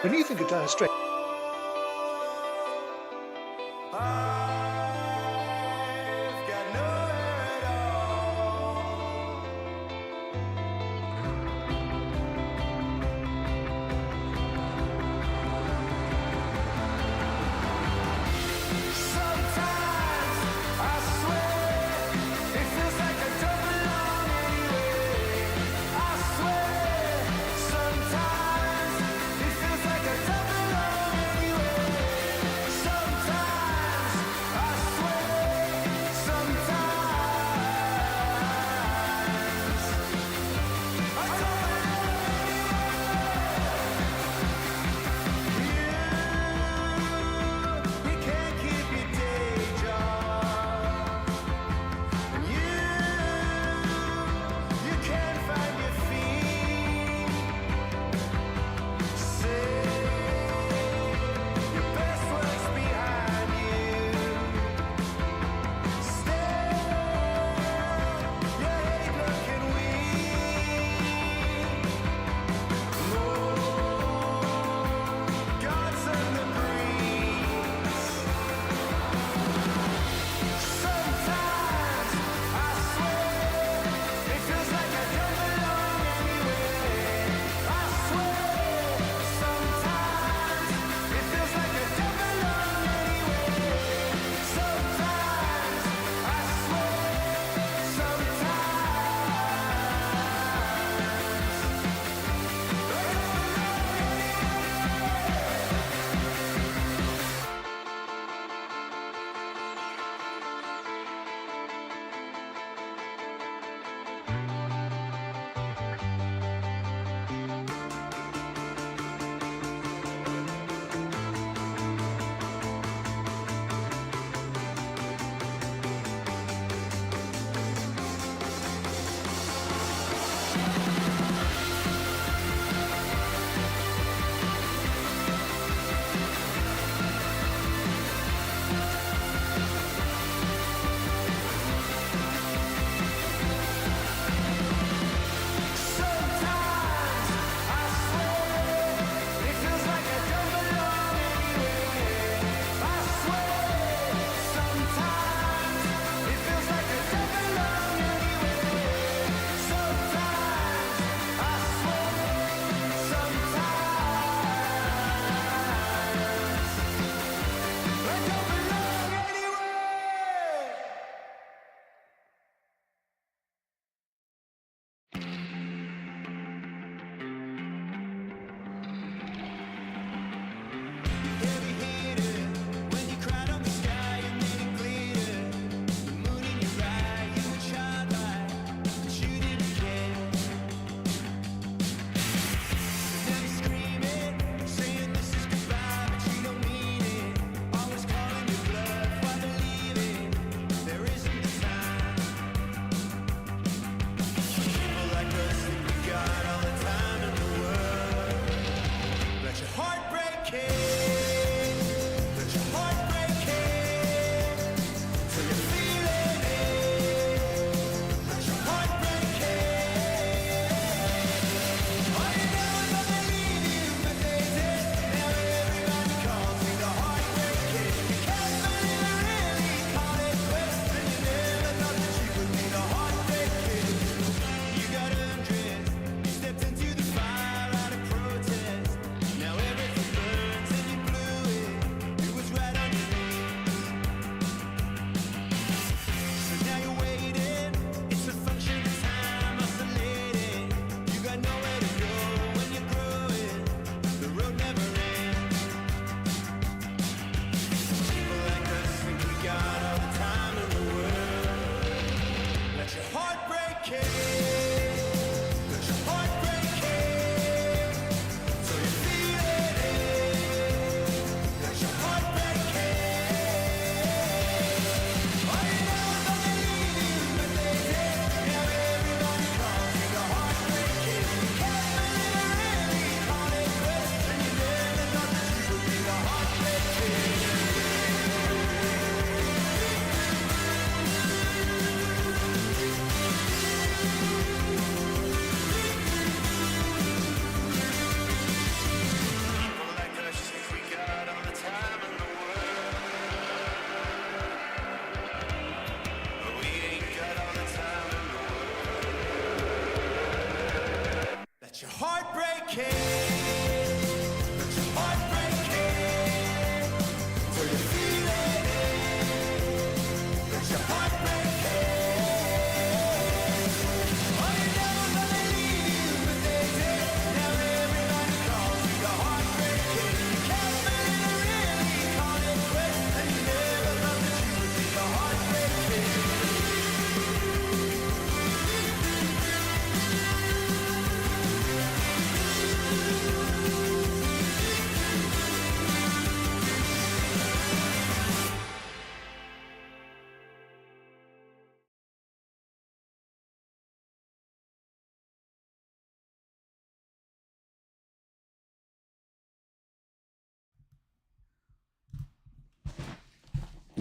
When you think of Dire Straits,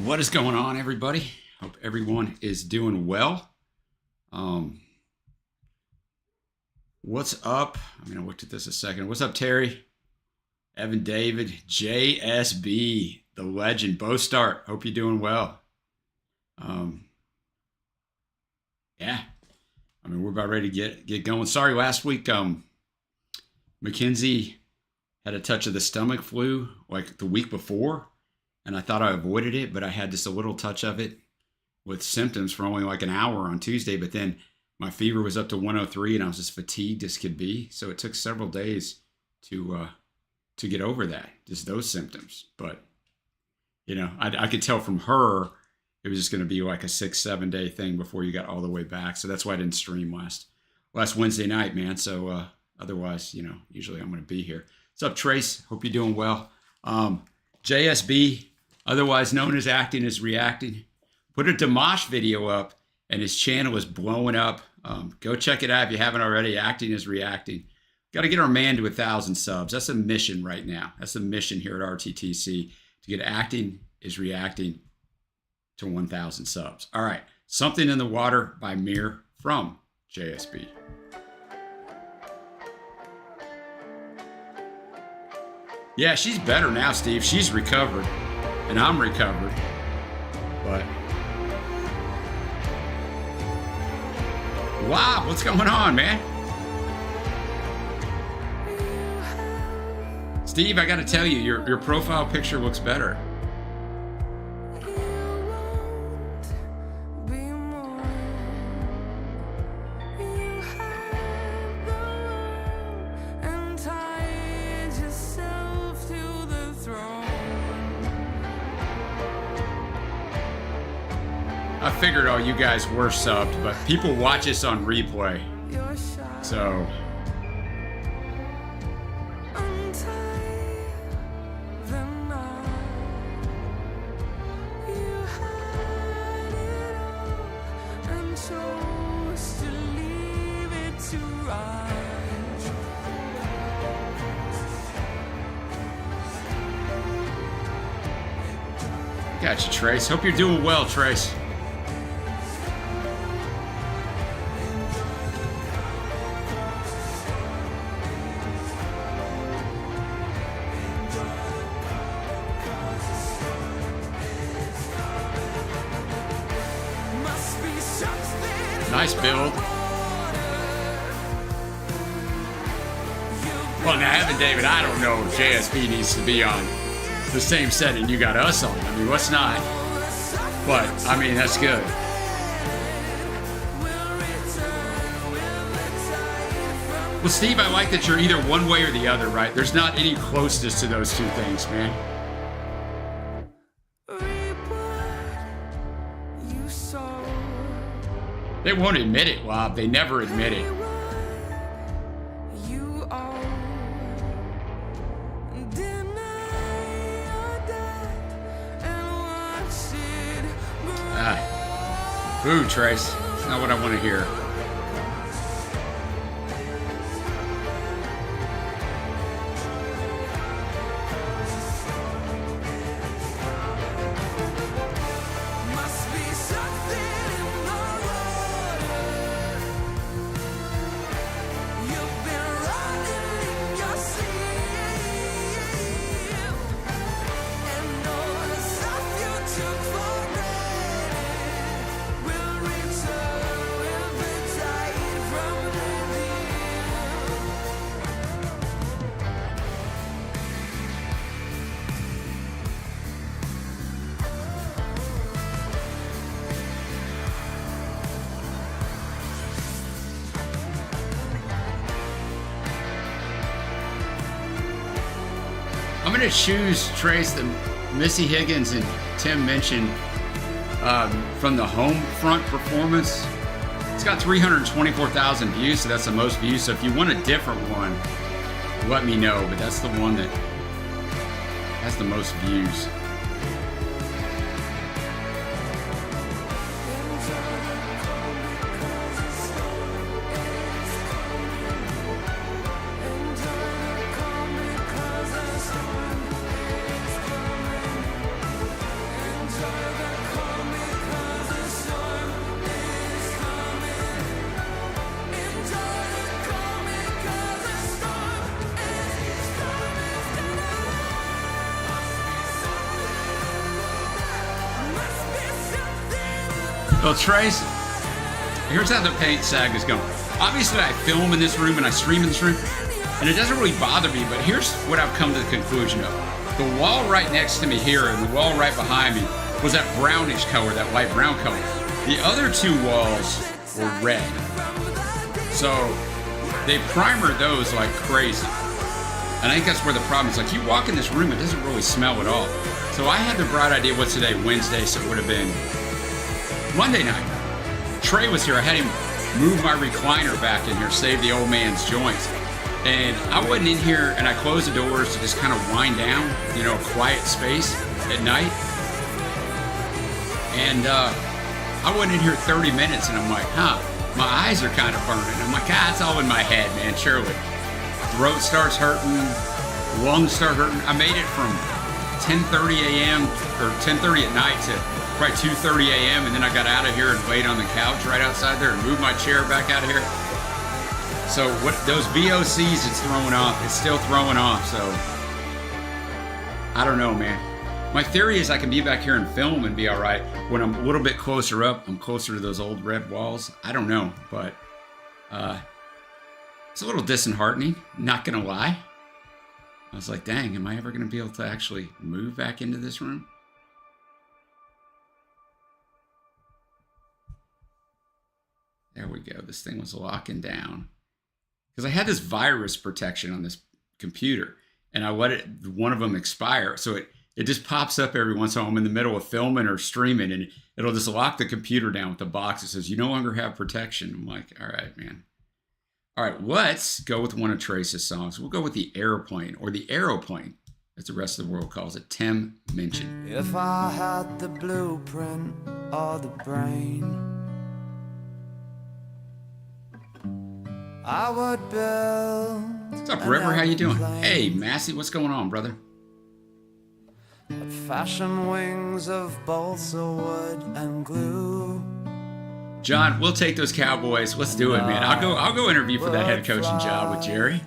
What is going on, everybody? Hope everyone is doing well. What's up? I'm going to look at this a second. What's up, Terry? Evan David, JSB, the legend, Bo Start. Hope you're doing well. Yeah. I mean, we're about ready to get going. Sorry, last week, Mackenzie had a touch of the stomach flu like the week before, and I thought I avoided it, but I had just a little touch of it with symptoms for only like an hour on Tuesday, but then my fever was up to 103 and I was as fatigued as could be. So it took several days to get over that, just those symptoms. But, you know, I could tell from her it was just going to be like a 6-7 day thing before you got all the way back. So that's why I didn't stream last Wednesday night, man. So otherwise, you know, usually I'm going to be here. What's up, Trace? Hope you're doing well. JSB, otherwise known as Acting is Reacting, put a Dimash video up and his channel is blowing up. Go check it out if you haven't already. Acting is Reacting. Got to get our man to 1,000 subs. That's a mission right now. That's a mission here at RTTC to get Acting is Reacting to 1,000 subs. All right. Something in the Water by Mir from JSB. Yeah, she's better now, Steve. She's recovered, and I'm recovered. But wow, what's going on, man? Steve, I got to tell you, your profile picture looks better. I figured all you guys were subbed, but people watch us on replay. So got you, Trace. Hope you're doing well, Trace. Nice build. Well, now, Evan David, I don't know if JSB needs to be on the same setting you got us on. I mean, what's not? But, I mean, that's good. Well, Steve, I like that you're either one way or the other, right? There's not any closeness to those two things, man. They won't admit it, Wob. They never admit it. Boo, Trace. That's not what I want to hear. I'm going to choose, Trace, the Missy Higgins and Tim mentioned from the home front performance. It's got 324,000 views, so that's the most views. So if you want a different one, let me know. But that's the one that has the most views. Well, Trace, here's how the paint sag is going. Obviously, I film in this room and I stream in this room, and it doesn't really bother me, but here's what I've come to the conclusion of. The wall right next to me here and the wall right behind me was that brownish color, that light brown color. The other two walls were red. So they primered those like crazy. And I think that's where the problem is. Like, you walk in this room, it doesn't really smell at all. So I had the bright idea, what's today? Wednesday, so it would have been Monday night. Trey was here. I had him move my recliner back in here, save the old man's joints. And I wasn't in here, and I closed the doors to just kind of wind down, you know, a quiet space at night. And I wasn't in here 30 minutes, and I'm like, my eyes are kind of burning. I'm like, it's all in my head, man, surely. Throat starts hurting, lungs start hurting. I made it from 10:30 a.m. or 10:30 at night to probably 2:30 a.m. and then I got out of here and laid on the couch right outside there and moved my chair back out of here. So what those VOCs it's throwing off, it's still throwing off. So I don't know, man. My theory is I can be back here and film and be all right. When I'm a little bit closer up, I'm closer to those old red walls. I don't know, but it's a little disheartening, not gonna lie. I was like, dang, am I ever gonna be able to actually move back into this room? There we go, this thing was locking down. Because I had this virus protection on this computer, and I let one of them expire, so it just pops up every once in a while. I'm in the middle of filming or streaming, and it'll just lock the computer down with the box that says, you no longer have protection. I'm like, all right, man. All right, let's go with one of Trace's songs. We'll go with the Airplane, or the Aeroplane, as the rest of the world calls it. Tim mentioned. If I had the blueprint or the brain, I would build. What's up, River? How you doing? Hey, Massey, what's going on, brother? Fashion wings of balsa wood and glue. John, we'll take those Cowboys. Let's do it, man. I'll go interview for that head coaching job with Jerry.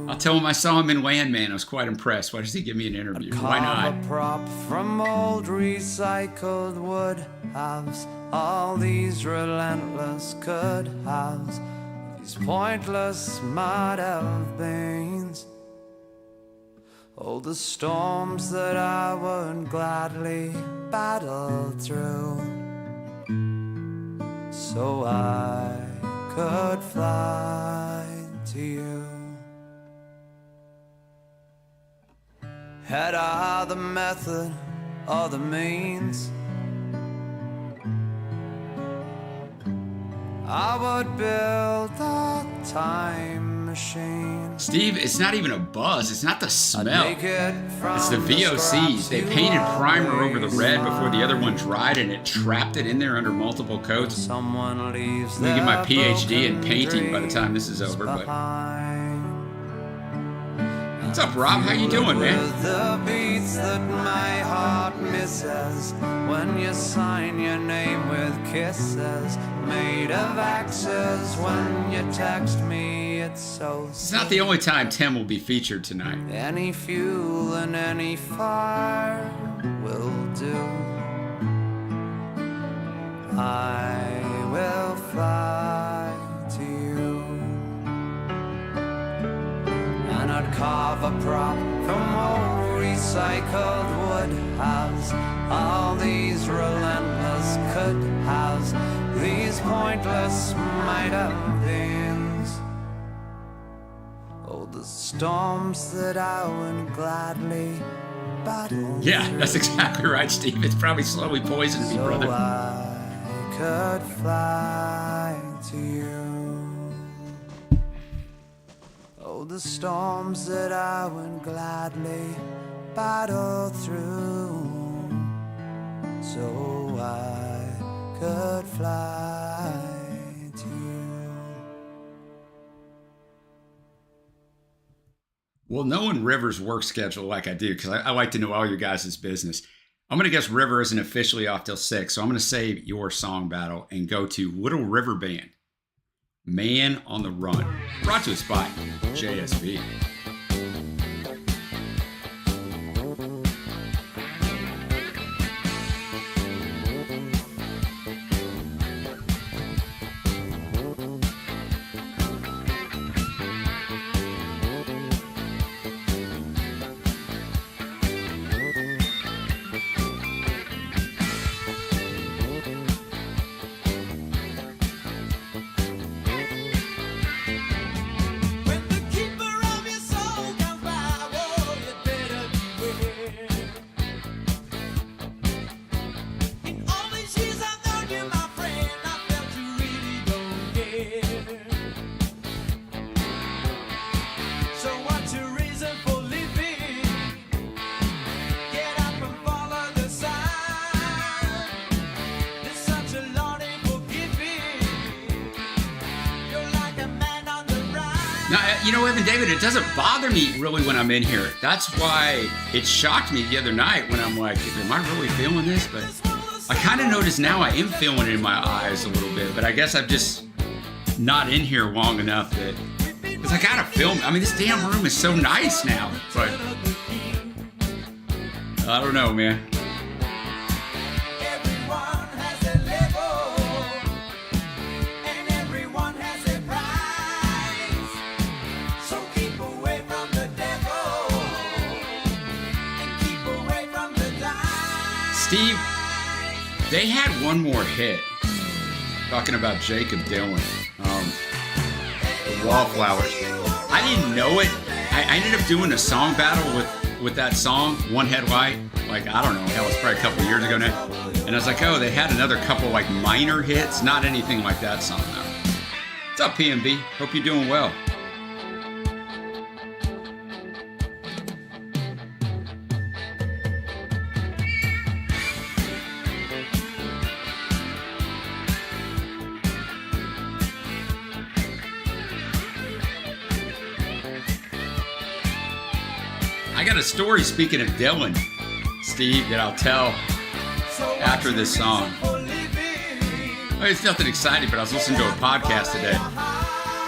I'll tell him I saw him in Landman. I was quite impressed. Why does he give me an interview? Why not? A prop from old recycled wood halves. All these relentless could haves. These pointless might have beens. Oh, the storms that I would gladly battle through, so I could fly to you. Had I the method or the means, I would build a time machine. Steve, it's not even a buzz. It's not the smell. It's the VOCs. They painted primer over the red before the other one dried, and it trapped it in there under multiple coats. Someone leaves I'm gonna get my PhD in painting by the time this is over. But what's up, Rob? How you doing, man? The beats that my heart misses when you sign your name with kisses made of axes. When you text me, it's so. It's not the only time Tim will be featured tonight. Any fuel and any fire will do. I will fly to you. And I'd carve a prop from old recycled wood halves. All these relentless could haves. These pointless might have beens. Oh, the storms that I would gladly battle. Yeah, that's exactly right, Steve. It's probably slowly poisoning me, brother. So I could fly to you. Oh, the storms that I would gladly battle through, so I could fly to you. Well, knowing River's work schedule like I do, because I like to know all your guys' business, I'm going to guess River isn't officially off till 6, so I'm going to save your song battle and go to Little River Band, Man on the Run, brought to us by JSB. you know, Evan David, it doesn't bother me really when I'm in here. That's why it shocked me the other night when I'm like, am I really feeling this? But I kind of notice now I am feeling it in my eyes a little bit, but I guess I'm just not in here long enough that, because I gotta film. I mean, this damn room is so nice now, but I don't know, man. Steve, they had one more hit. Talking about Jacob Dylan, the Wallflowers. I didn't know it. I ended up doing a song battle with that song, One Headlight. Like, I don't know, hell, it's probably a couple of years ago now. And I was like, oh, they had another couple like minor hits. Not anything like that song though. What's up, PMB? Hope you're doing well. I got a story, speaking of Dylan, Steve, that I'll tell after this song. It's nothing exciting, but I was listening to a podcast today.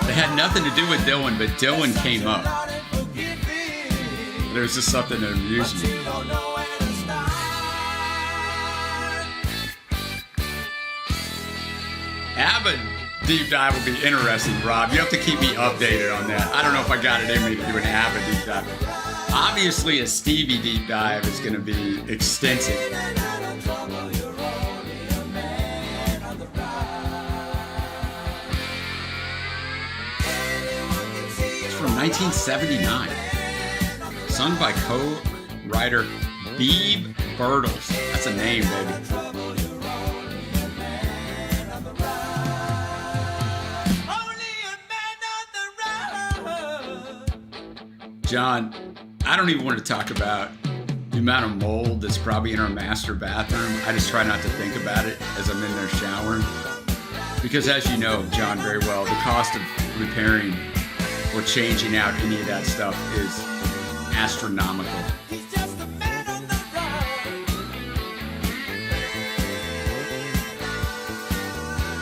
They had nothing to do with Dylan, but Dylan came up. There was just something that amused me. ABBA deep dive will be interesting, Rob. You have to keep me updated on that. I don't know if I got it in me to do an ABBA deep dive. Obviously, a Stevie deep dive is going to be extensive. It's from 1979. Sung by co-writer Beeb Birtles. That's a name, baby. John, I don't even want to talk about the amount of mold that's probably in our master bathroom. I just try not to think about it as I'm in there showering. Because as you know, John, very well, the cost of repairing or changing out any of that stuff is astronomical.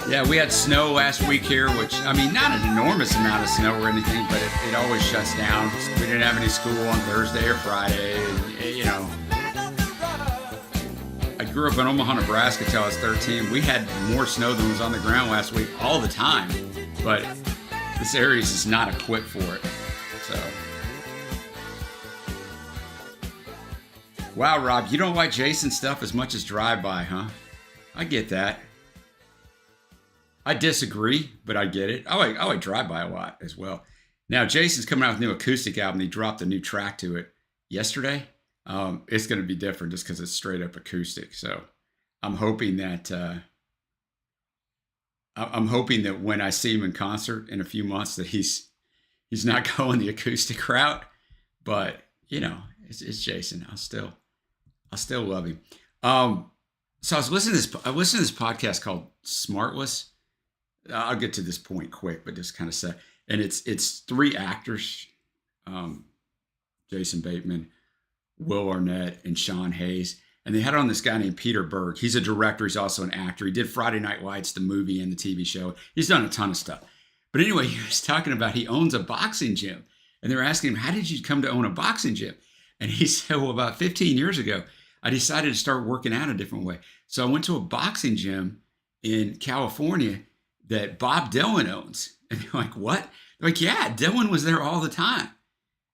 Yeah, we had snow last week here, which, I mean, not an enormous amount of snow or anything, but it always shuts down. We didn't have any school on Thursday or Friday, and, you know. I grew up in Omaha, Nebraska till I was 13. We had more snow than was on the ground last week all the time, but this area is just not equipped for it, so. Wow, Rob, you don't like Jason stuff as much as Drive-By, huh? I get that. I disagree, but I get it. I like Drive-By a lot as well. Now, Jason's coming out with a new acoustic album. He dropped a new track to it yesterday. It's going to be different just because it's straight up acoustic. So I'm hoping that when I see him in concert in a few months that he's not going the acoustic route. But you know, it's Jason. I'll still love him. So I listened to this podcast called Smartless. I'll get to this point quick, but just kind of say, and it's three actors, Jason Bateman, Will Arnett, and Sean Hayes. And they had on this guy named Peter Berg. He's a director. He's also an actor. He did Friday Night Lights, the movie and the TV show. He's done a ton of stuff. But anyway, he was talking about he owns a boxing gym. And they were asking him, how did you come to own a boxing gym? And he said, well, about 15 years ago, I decided to start working out a different way. So I went to a boxing gym in California that Bob Dylan owns. And they're like, what? They're like, yeah, Dylan was there all the time.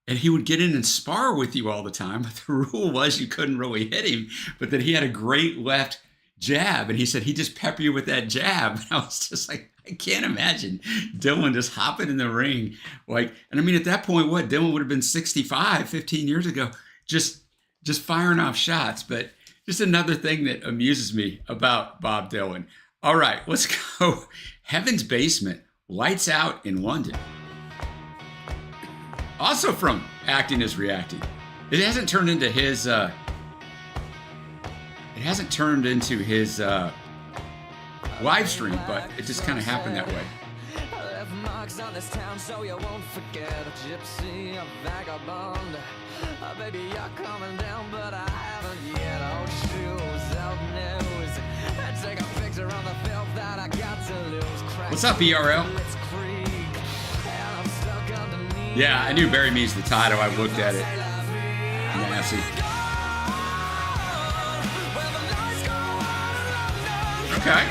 And he would get in and spar with you all the time. But the rule was you couldn't really hit him. But that he had a great left jab. And he said he just pepper you with that jab. And I was just like, I can't imagine Dylan just hopping in the ring. Like, and I mean, at that point, what? Dylan would have been 65 15 years ago, just firing off shots. But just another thing that amuses me about Bob Dylan. All right, let's go. Heaven's Basement, Lights Out in London. Also from Acting is Reacting. It hasn't turned into his live stream, but it just kind of happened that way. marks on this town so you won't forget. A gypsy, a vagabond. Baby, you're coming down, but I haven't yet. Old shoes, old news. Take a picture on the filth that I got to lose. What's up, ERL? Yeah, I knew Bury Me's the title. I looked at it. Nasty. Okay.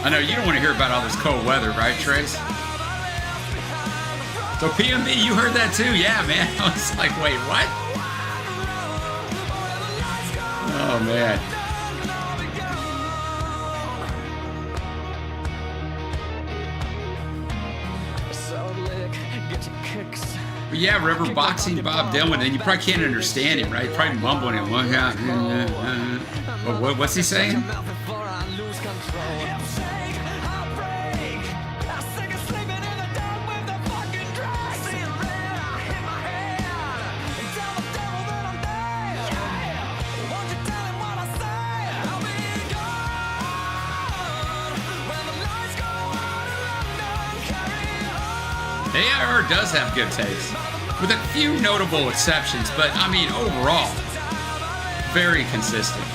I know you don't want to hear about all this cold weather, right, Trace? So PMB, you heard that too? Yeah, man. I was like, wait, what? Oh, man. But yeah, River Boxing, Bob Dylan, and you probably can't understand him, right? Probably mumbling it. What's he saying? AIR does have good taste, with a few notable exceptions, but I mean, overall, very consistent.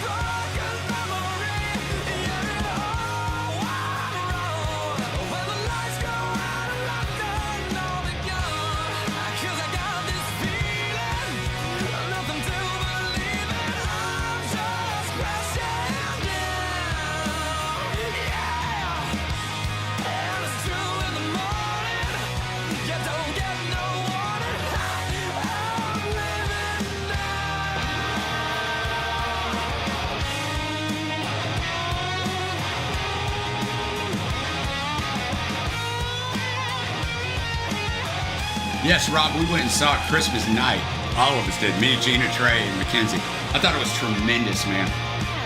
Yes, Rob, we went and saw it Christmas night. All of us did. Me, Gina, Trey, and Mackenzie. I thought it was tremendous, man.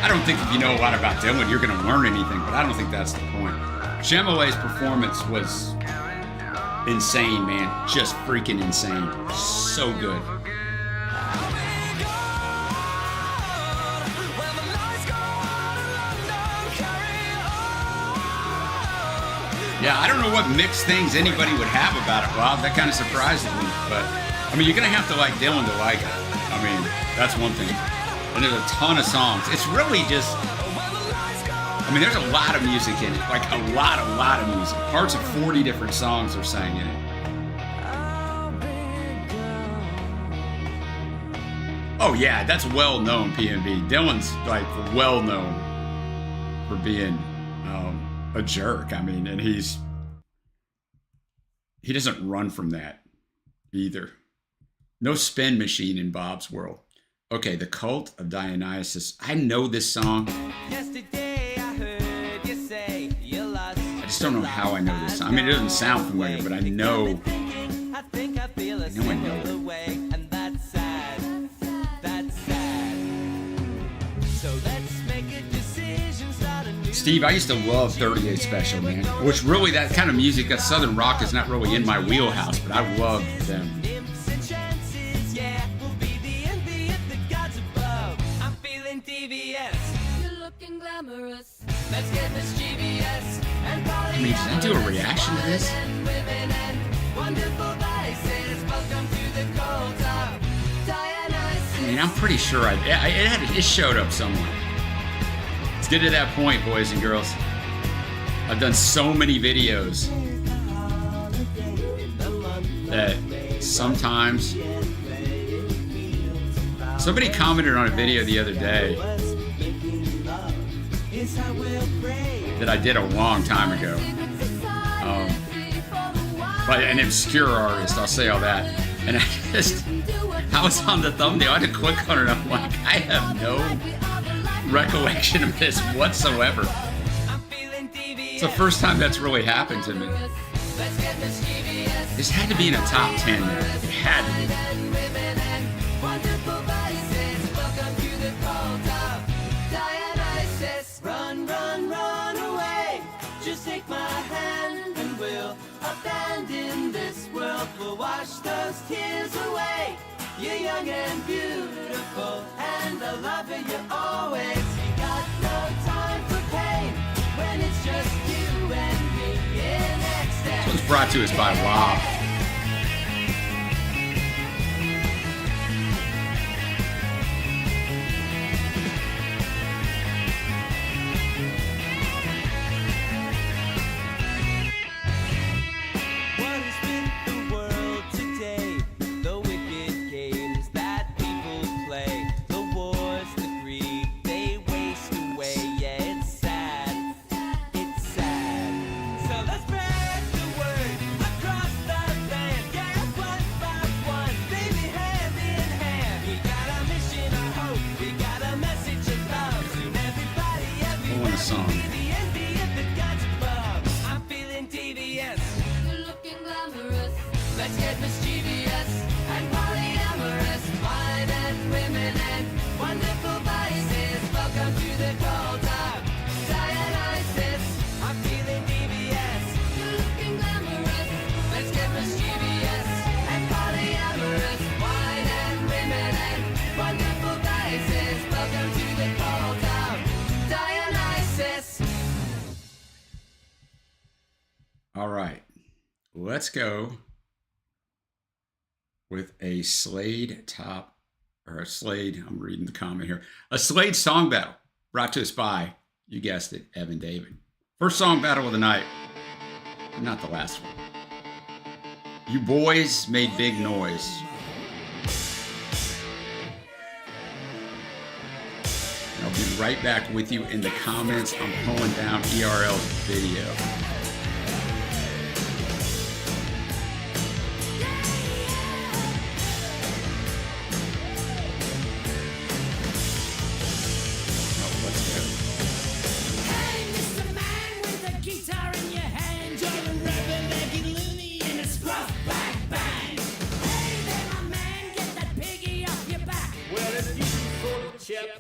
I don't think if you know a lot about Dylan, you're going to learn anything, but I don't think that's the point. Shemalay's performance was insane, man. Just freaking insane. So good. Yeah, I don't know what mixed things anybody would have about it, Bob. That kind of surprises me. But, I mean, you're going to have to like Dylan to like it. I mean, that's one thing. And there's a ton of songs. It's really just, I mean, there's a lot of music in it. Like, a lot of music. Parts of 40 different songs are sang in it. Oh, yeah, that's well-known, PNB. Dylan's, like, well-known for being a jerk. I mean, and he doesn't run from that either. No spin machine in Bob's world. Okay, The Cult of Dionysus. I know this song. Yesterday I heard you say you lost. I just don't know how I know this song. I mean, it doesn't sound familiar, but I know it. And that's sad. That's sad. So let's make a decision. Steve, I used to love 38 Special, man. Which really, that kind of music, that Southern rock, is not really in my wheelhouse, but I love them. I mean, did I do a reaction to this? I mean, I'm pretty sure it showed up somewhere. Let's get to that point, boys and girls. I've done so many videos that sometimes... Somebody commented on a video the other day that I did a long time ago. By an obscure artist, I'll say all that. And I was on the thumbnail, I had to click on it, I'm like, I have no recollection of this whatsoever. It's the first time that's really happened to me. This had to be in a top 10 there. It had to be. Run, run, run away. Just take my hand and we'll abandon this world. We'll wash those tears away. You're young and beautiful, and I love you always. You got no time for pain when it's just you. brought to us by Rob. All right, let's go with a Slade top, or a Slade, I'm reading the comment here, a Slade song battle brought to us by, you guessed it, Evan David. First song battle of the night, not the last one. You boys made big noise. And I'll be right back with you in the comments. I'm pulling down ERL's video.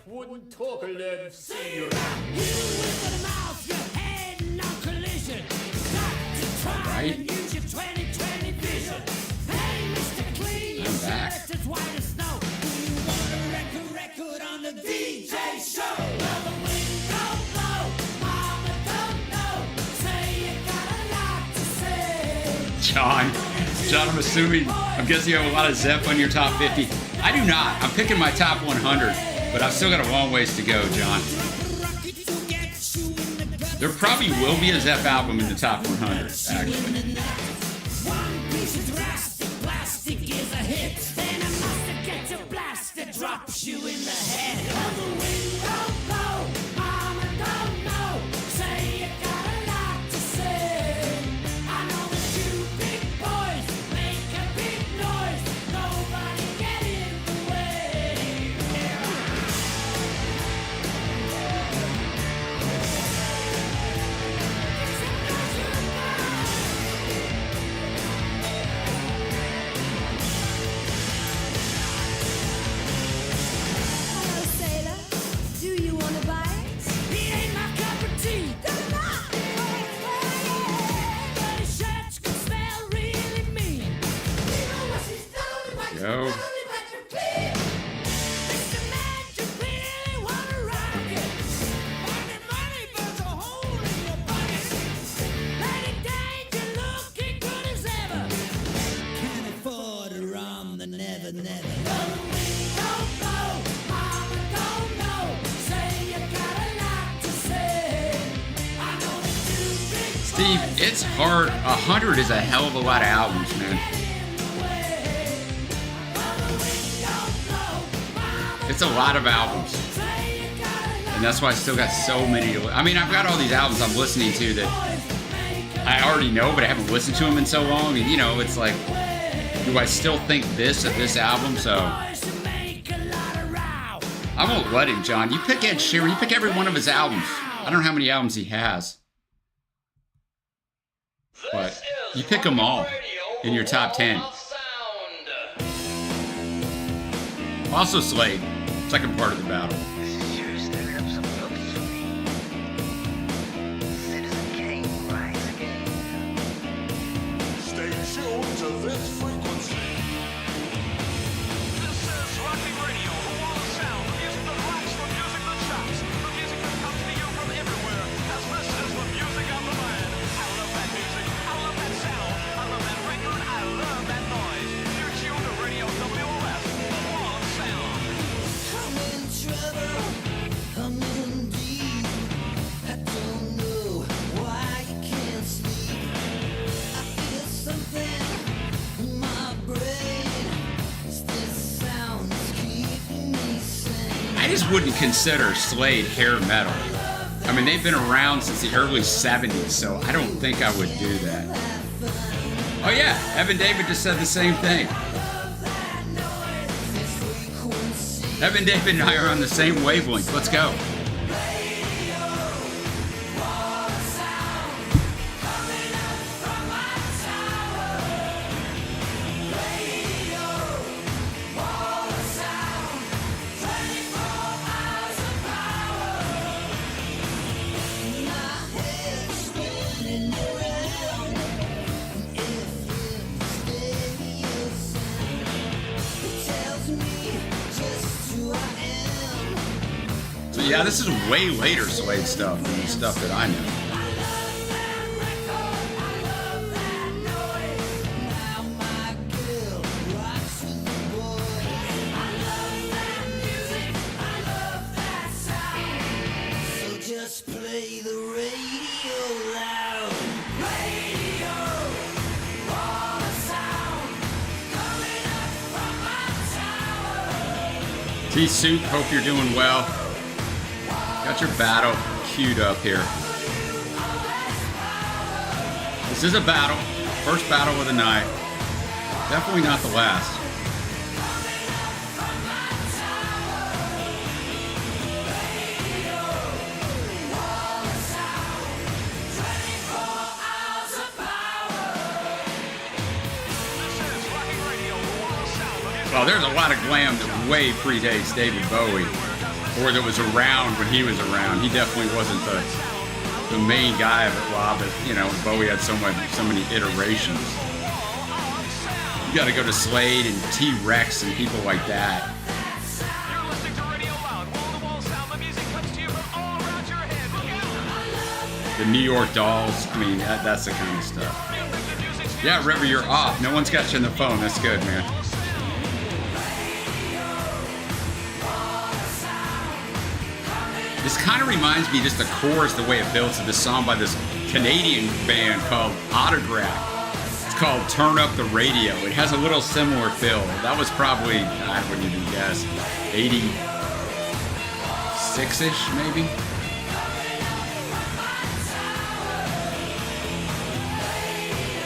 Wouldn't talk and let him see you. Right. I'm back. John, I'm assuming, I'm guessing you have a lot of Zep on your top 50. I do not. I'm picking my top 100. But I've still got a long ways to go, John. There probably will be a Zep album in the top 100, actually. Go. Steve, it's hard. 100 is a hell of a lot of albums, man. It's a lot of albums. And that's why I still got so many. I mean, I've got all these albums I'm listening to that I already know, but I haven't listened to them in so long. And, you know, it's like, do I still think this of this album? So I won't let him, John. You pick Ed Sheeran. You pick every one of his albums. I don't know how many albums he has. But you pick them all in your top 10. Also Slade, second part of the battle. Stay tuned to this frequency. This is Rocking Radio, the wall of sound, the music that rocks, the music that shocks, the music that comes to you from everywhere. As this is the music of the land. I love that music, I love that sound. just wouldn't consider Slade hair metal. I mean, they've been around since the early 70s, so I don't think I would do that. Oh yeah, Evan David just said the same thing. Evan David and I are on the same wavelength. Let's go. Yeah, this is way later Slade stuff than the stuff that I know. Just play the radio loud. Radio, all the sound coming up from my tower. T-Suit, hope you're doing well. Got your battle queued up here. This is a battle. First battle of the night. Definitely not the last. Well, there's a lot of glam that way predates David Bowie, or that was around when he was around. He definitely wasn't the main guy of it, Rob, but, you know, Bowie had so many iterations. You got to go to Slade and T-Rex and people like that. You're listening to Radio Loud. Wall-to-wall sound. The music comes to you from all around your head. Look out! The New York Dolls. I mean, that's the kind of stuff. Yeah, River, you're off. No one's got you on the phone. That's good, man. This kind of reminds me, just the chorus, the way it builds to this song by this Canadian band called Autograph. It's called Turn Up the Radio. It has a little similar feel. That was probably, I wouldn't even guess, 86-ish maybe?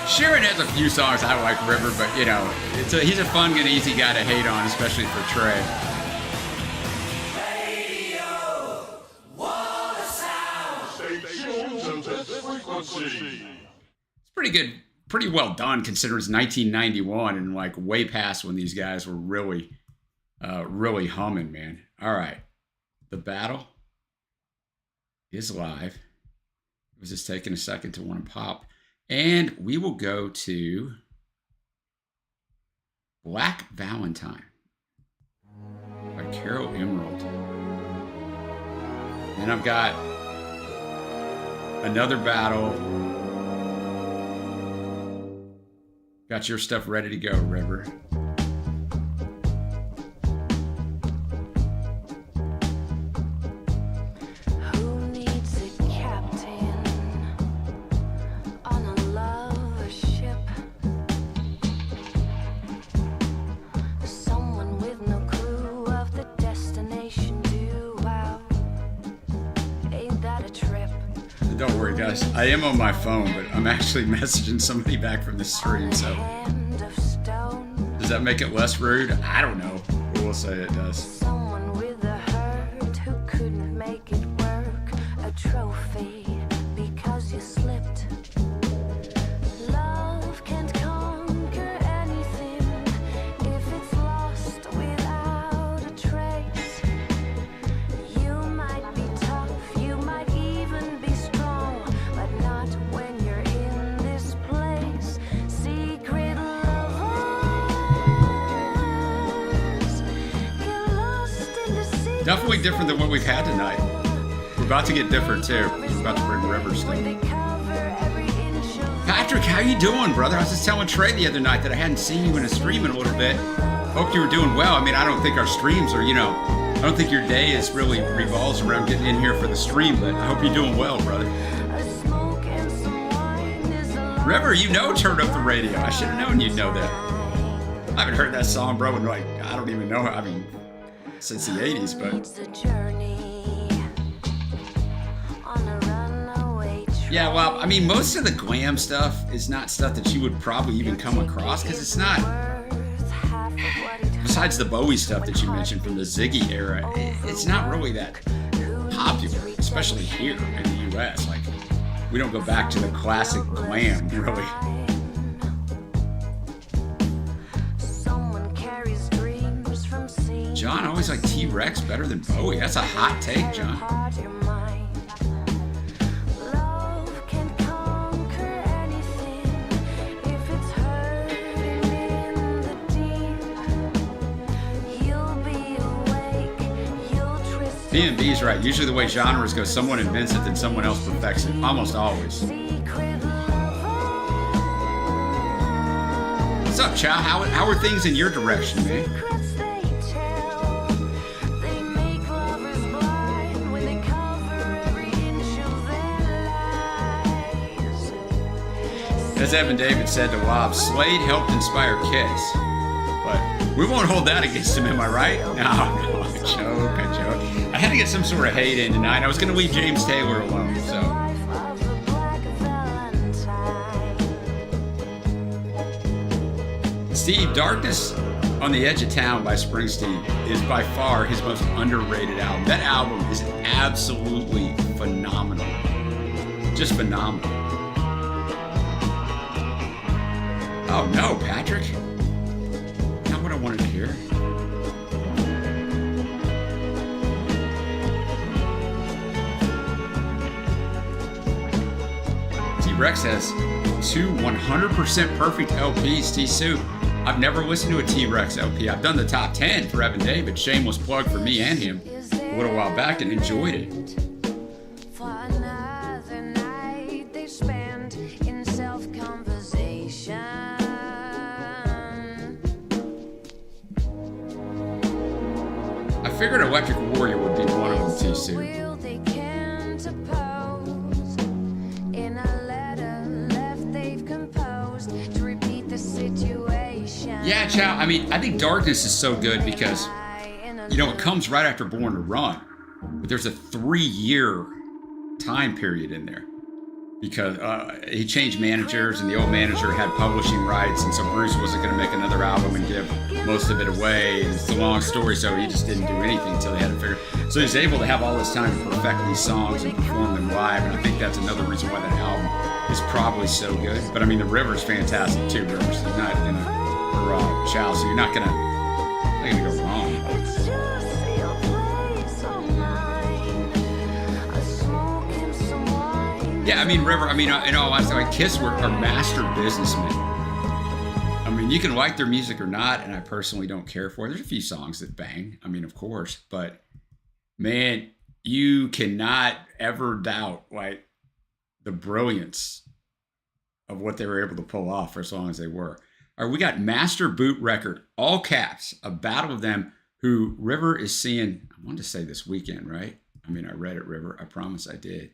Sheeran has a few songs I like, River, but, you know, he's a fun and easy guy to hate on, especially for Trey. It's pretty good, pretty well done considering it's 1991 and like way past when these guys were really humming, man. All right. The battle is live. It was just taking a second to want to pop. And we will go to Black Valentine by Carol Emerald. And I've got another battle. Got your stuff ready to go, River. Who needs a captain on a love ship? Someone with no clue of the destination due out. Ain't that a trip? Don't worry, guys. I am on my phone, but I'm actually messaging somebody back from the stream, so does that make it less rude? I don't know. But we'll say it does. Someone with a hurt who couldn't make it work. A trophy because you slipped. Love can't conquer anything if it's lost without a trace. You might be tough, you might even be strong, but not when you're in this place. Secret lovers get lost in the secret. Definitely different than what we've had tonight. We're about to get different too. We're about to bring River stuff. Patrick, how you doing, brother? I was just telling Trey the other night that I hadn't seen you in a stream in a little bit. Hope you were doing well. I mean, I don't think our streams are, I don't think your day is really revolves around getting in here for the stream, but I hope you're doing well, brother. River, turn up the radio. I should have known you'd know that. I haven't heard that song, bro, in like, I don't even know. I mean, since the 80s, but Needs a journey on a runaway train. yeah, well, I mean, most of the glam stuff is not stuff that you would probably even come across because it's not, Worth half of what it besides the Bowie stuff that you mentioned from the Ziggy era, it's not really that popular, especially here in the US. Like, we don't go back to the classic glam, really. Someone carries dreams from sea. John, I always like T-Rex better than Bowie. That's a hot take, John. Love can conquer anything if it's hurting in the deep. You'll be awake, you'll twist B&B's right. Usually the way genres go, someone invents it, then someone else perfects it. Almost always. secret lover. What's up, Chow? How are things in your direction, man? Secrets they tell. They make lovers blind when they cover every inch of their lives. As Evan David said to Wob, Slade helped inspire Kiss. But we won't hold that against him, am I right? No, a joke. I had to get some sort of hate in tonight. I was going to leave James Taylor alone, so. Life of the Black Valentine. Steve, Darkness on the Edge of Town by Springsteen is by far his most underrated album. That album is absolutely phenomenal. Just phenomenal. Oh no, Patrick. Not what I wanted to hear. T-Rex has 2 100% perfect LPs, T-Soup. I've never listened to a T-Rex LP. I've done the top 10 for Evan David. Shameless plug for me and him a little while back and enjoyed it. For another night they spend in self-conversation. I figured Electric Warrior would be one of them, T-Soup. Will they can't oppose in a letter left they've composed to repeat the situation. Yeah, Chow, I mean, I think Darkness is so good because, you know, it comes right after Born to Run. But there's a 3-year time period in there. Because he changed managers and the old manager had publishing rights, and so Bruce wasn't going to make another album and give most of it away. And it's a long story, so he just didn't do anything until they had it figured. So he's able to have all this time to perfect these songs and perform them live, and I think that's another reason why that album is probably so good. But I mean, the River's fantastic too. River's not gonna, or Chow, so you're not gonna go wrong. It's just your place or mine. A smoke and some wine. Yeah, I mean, River, I mean, you know, like Kiss are master businessmen. I mean, you can like their music or not, and I personally don't care for it. There's a few songs that bang, I mean, of course, but man, you cannot ever doubt, like, the brilliance of what they were able to pull off for as long as they were. All right, we got Master Boot Record, all caps, a battle of them who River is seeing, I wanted to say this weekend, right? I mean, I read it, River. I promise I did.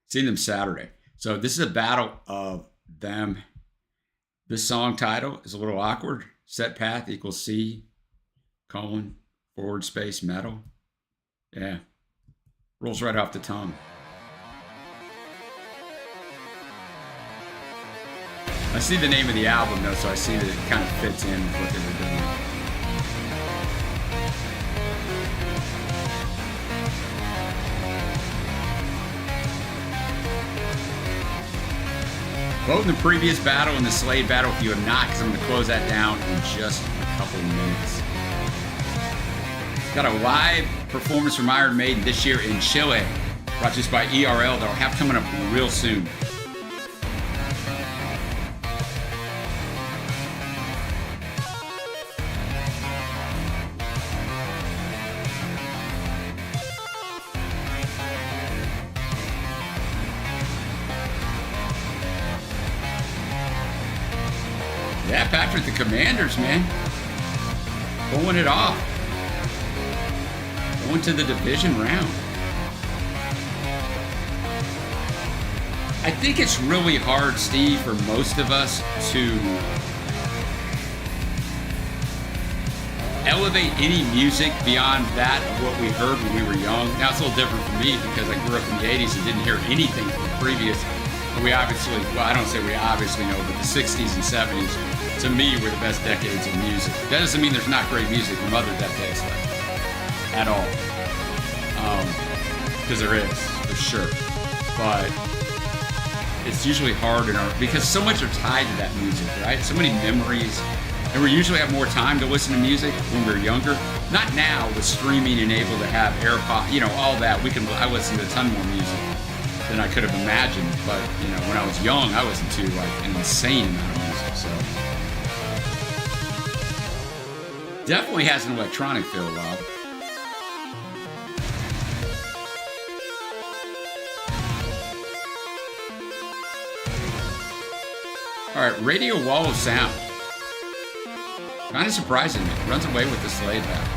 Seeing them Saturday. So this is a battle of them. This song title is a little awkward. Set path equals C, : / metal. Yeah. Rolls right off the tongue. I see the name of the album, though, so I see that it kind of fits in with what they were doing. Vote in the previous battle and the Slade battle if you have not, because I'm going to close that down in just a couple minutes. Got a live performance from Iron Maiden this year in Chile, brought to us by ERL. They'll have coming up real soon. Yeah, Patrick, the Commanders, man. Pulling it off. Going to the division round. I think it's really hard, Steve, for most of us to elevate any music beyond that of what we heard when we were young. Now it's a little different for me because I grew up in the 80s and didn't hear anything from the previous. And we obviously, well, I don't say we obviously know, but the 60s and 70s, to me, were the best decades of music. That doesn't mean there's not great music from other decades at all. Because there is, for sure. But it's usually hard because so much are tied to that music, right? So many memories. And we usually have more time to listen to music when we're younger. Not now with streaming and able to have AirPod, all that. I listen to a ton more music than I could have imagined. But, when I was young, I listened to like an insane amount of music. So definitely has an electronic feel, Rob. All right, Radio Wall of Sound. Kind of surprising me. Runs away with the Slade back.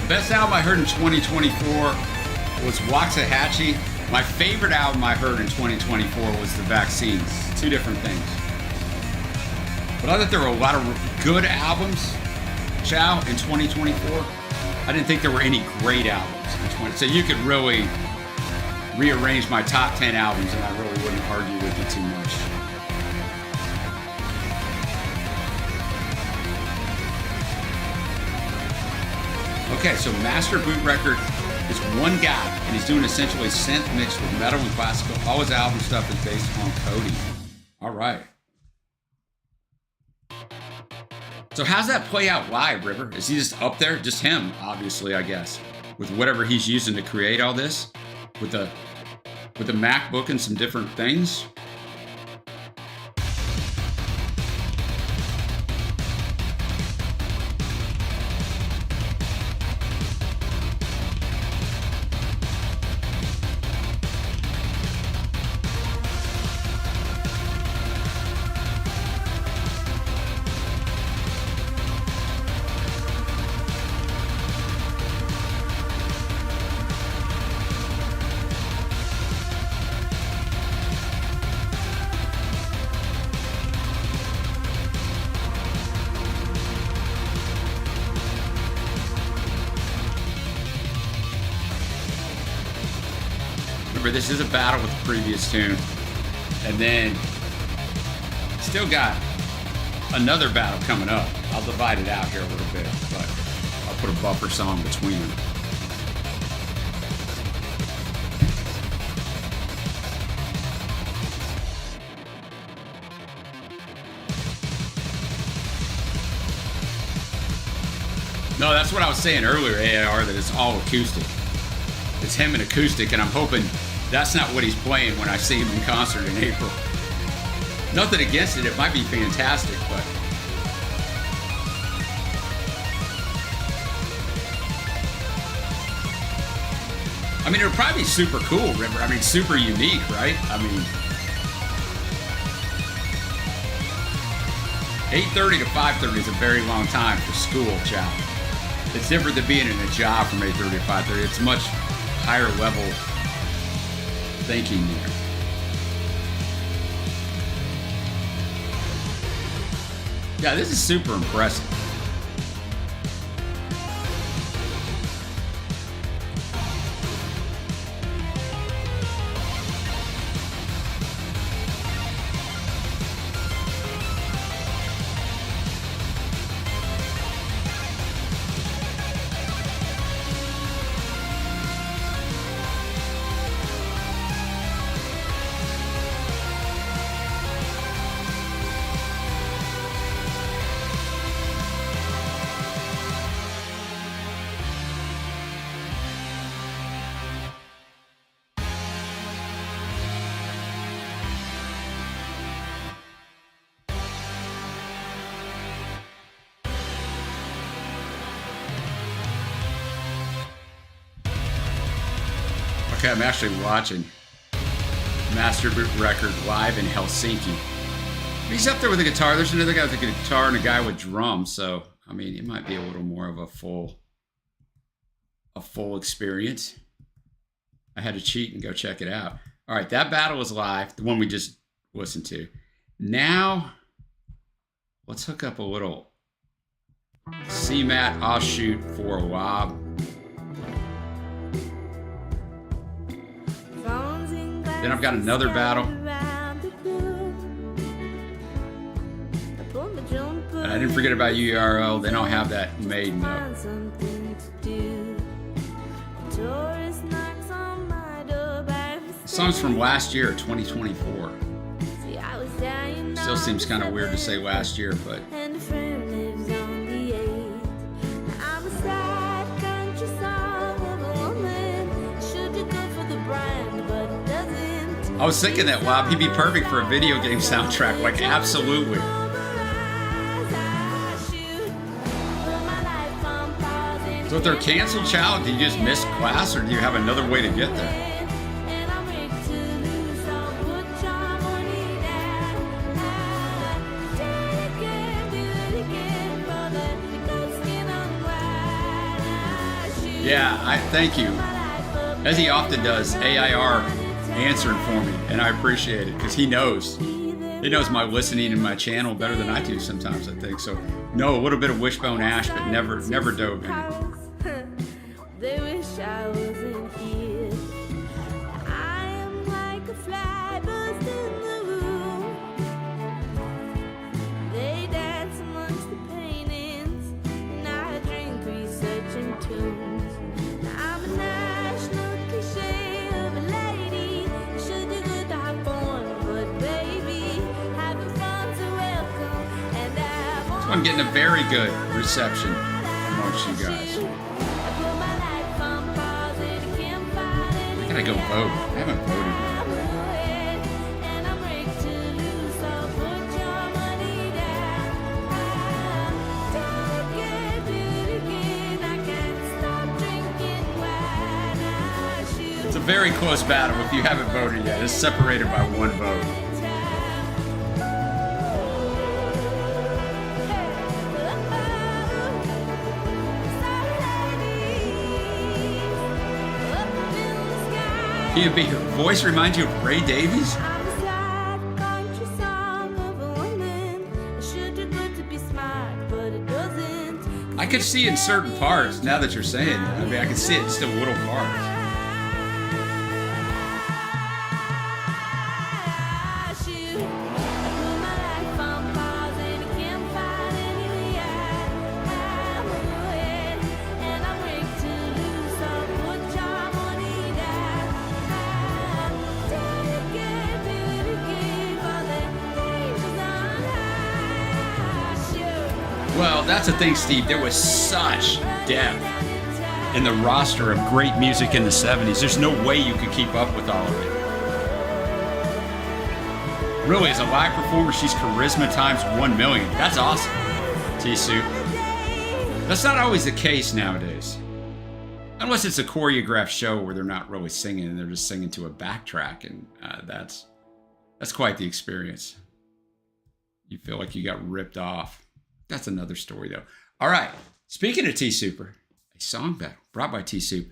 Best album I heard in 2024 was Waxahachie. My favorite album I heard in 2024 was The Vaccines. Two different things. But I thought there were a lot of good albums, Chow, in 2024. I didn't think there were any great albums in 20. So you could really rearrange my top 10 albums and I really wouldn't argue with you too much. Okay, so Master Boot Record is one guy, and he's doing essentially synth mixed with metal and classical. All his album stuff is based on coding. All right. So how's that play out live, River? Is he just up there? Just him, obviously, I guess, with whatever he's using to create all this, with the MacBook and some different things. Remember, this is a battle with the previous tune. And then, still got another battle coming up. I'll divide it out here a little bit, but I'll put a buffer song between them. No, that's what I was saying earlier, AAR, that it's all acoustic. It's him and acoustic, and I'm hoping that's not what he's playing when I see him in concert in April. Nothing against it, it might be fantastic, but... I mean, it would probably be super cool, remember? I mean, super unique, right? I mean... 8:30 to 5:30 is a very long time for school, child. It's different than being in a job from 8:30 to 5:30. It's much higher level thinking there. Yeah, this is super impressive. Okay, I'm actually watching Master Boot Record live in Helsinki. He's up there with a guitar. There's another guy with a guitar and a guy with drums. So, I mean, it might be a little more of a full experience. I had to cheat and go check it out. All right, that battle is live, the one we just listened to. Now, let's hook up a little CMAT offshoot for a wob. Then I've got another battle. And I didn't forget about URL. They don't have that made though. The song's from last year, 2024. Still seems kind of weird to say last year, but I was thinking that, wow, he'd be perfect for a video game soundtrack. Like, absolutely. So if they're canceled, child, do you just miss class or do you have another way to get there? Yeah, I thank you. As he often does, AIR answering for me, and I appreciate it because he knows my listening and my channel better than I do sometimes, I think. So no, a little bit of Wishbone Ash, but never dove in it. They wish I wasn't here. I am like a fly buzzed in the room. They dance amongst the paintings, and I drink researching tunes. I'm a national cliche of a lady. Should do good to have fun, but baby, having fun's a welcome. And So I'm getting a very good reception amongst you guys. I gotta go vote. I haven't voted yet. It's a very close battle if you haven't voted yet. It's separated by one vote. Can your voice remind you of Ray Davies? I could see in certain parts, now that you're saying that. I mean, I can see it just in little parts. Well, that's the thing, Steve. There was such depth in the roster of great music in the 70s. There's no way you could keep up with all of it. Really, as a live performer, she's charisma times 1 million. That's awesome, T-Soup. That's not always the case nowadays. Unless it's a choreographed show where they're not really singing and they're just singing to a backtrack, and that's quite the experience. You feel like you got ripped off. That's another story, though. All right. Speaking of T-Super, a song battle brought by T-Soup,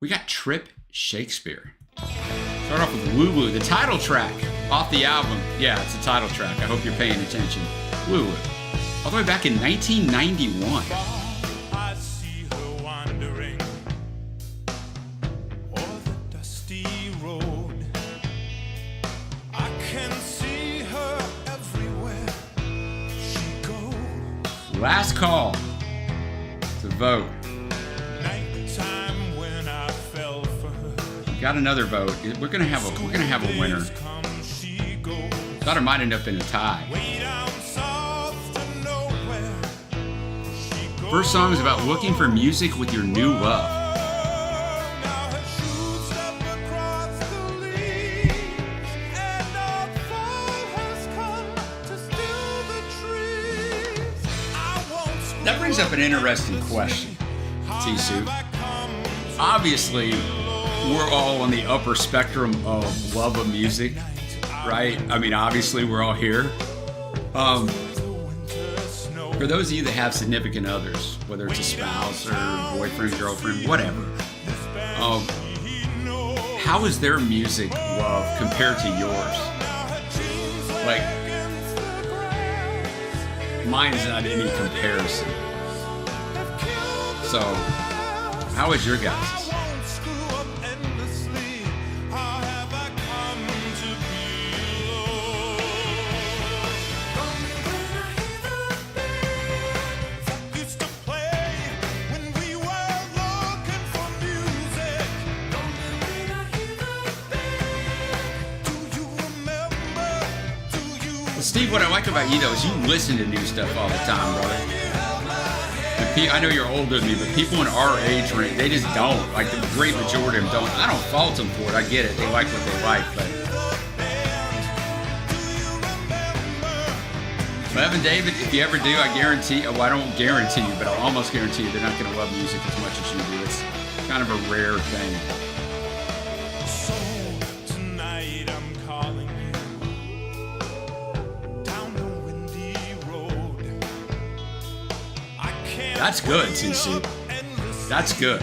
we got Trip Shakespeare. Start off with Woo Woo, the title track off the album. Yeah, it's the title track. I hope you're paying attention. Woo Woo. All the way back in 1991. I see her wandering o'er the dusty road. I can see her everywhere she goes. Last call to vote. Nighttime when I fell for her. Got another vote. We're gonna have a winner. Thought it might end up in a tie. First song is about looking for music with your new love. That brings up an interesting question, T-Soup. Obviously, we're all on the upper spectrum of love of music, right? I mean, obviously we're all here. For those of you that have significant others, whether it's a spouse or boyfriend, girlfriend, whatever, how is their music love compared to yours? Like, mine is not any comparison. So, how is your guys'? Steve, what I like about you though is you listen to new stuff all the time, brother. I know you're older than me, but people in our age range, they just don't. Like the great majority of them don't. I don't fault them for it. I get it. They like what they like, but Evan David, if you ever do, I guarantee. Oh, I don't guarantee you, but I'll almost guarantee you they're not going to love music as much as you do. It's kind of a rare thing. That's good, TC. That's good.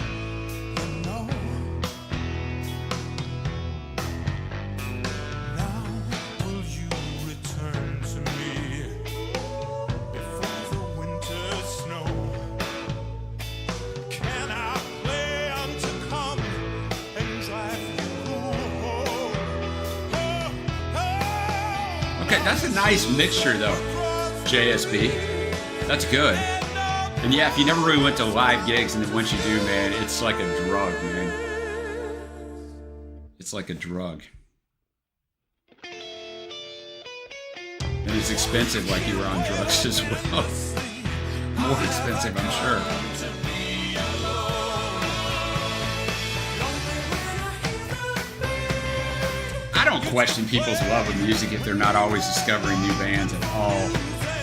Okay, that's a nice mixture though, JSB. That's good. And yeah, if you never really went to live gigs, and then once you do, man, it's like a drug, man. It's like a drug. And it's expensive, like you were on drugs as well. More expensive, I'm sure. I don't question people's love of music if they're not always discovering new bands at all.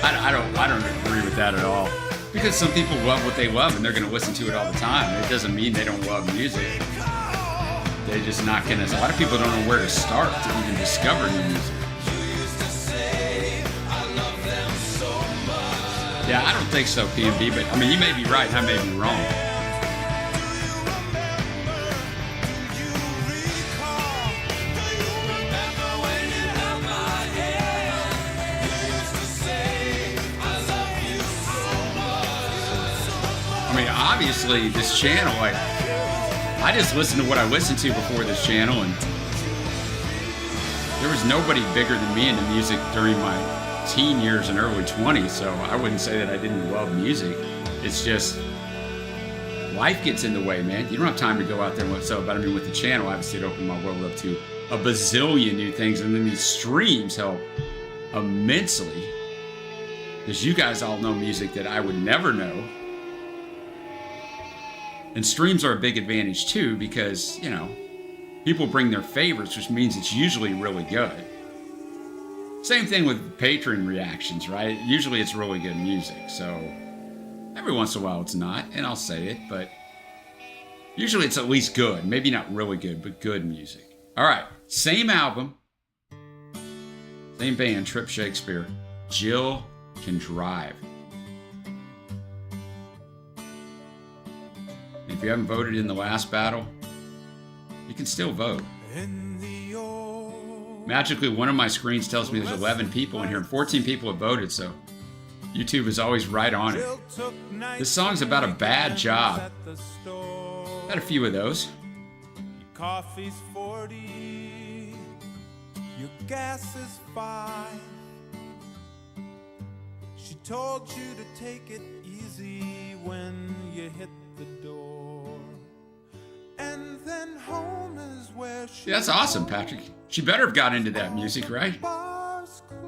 I don't agree with that at all. Because some people love what they love and they're going to listen to it all the time. It doesn't mean they don't love music. They're just not going to. A lot of people don't know where to start to even discover new music. Yeah, I don't think so, PMB, but I mean, you may be right and I may be wrong. Obviously, this channel, like, I just listened to what I listened to before this channel, and there was nobody bigger than me into music during my teen years and early 20s, so I wouldn't say that I didn't love music. It's just, life gets in the way, man. You don't have time to go out there and what's up, but I mean, with the channel, obviously, it opened my world up to a bazillion new things, and then these streams help immensely, because you guys all know music that I would never know. And streams are a big advantage too, because, you know, people bring their favorites, which means it's usually really good. Same thing with Patreon reactions, right? Usually it's really good music, so every once in a while it's not, and I'll say it, but usually it's at least good. Maybe not really good, but good music. All right, same album, same band, Trip Shakespeare, Jill Can Drive. If you haven't voted in the last battle, you can still vote. Magically, one of my screens tells me there's 11 people in here, and 14 people have voted, so YouTube is always right on it. This song's about a bad job. Had a few of those. Coffee's 40, your gas is 5. She told you to take it easy when you hit the door. And then home is where she Yeah, that's awesome, Patrick. She better have got into that music, right? bars closed.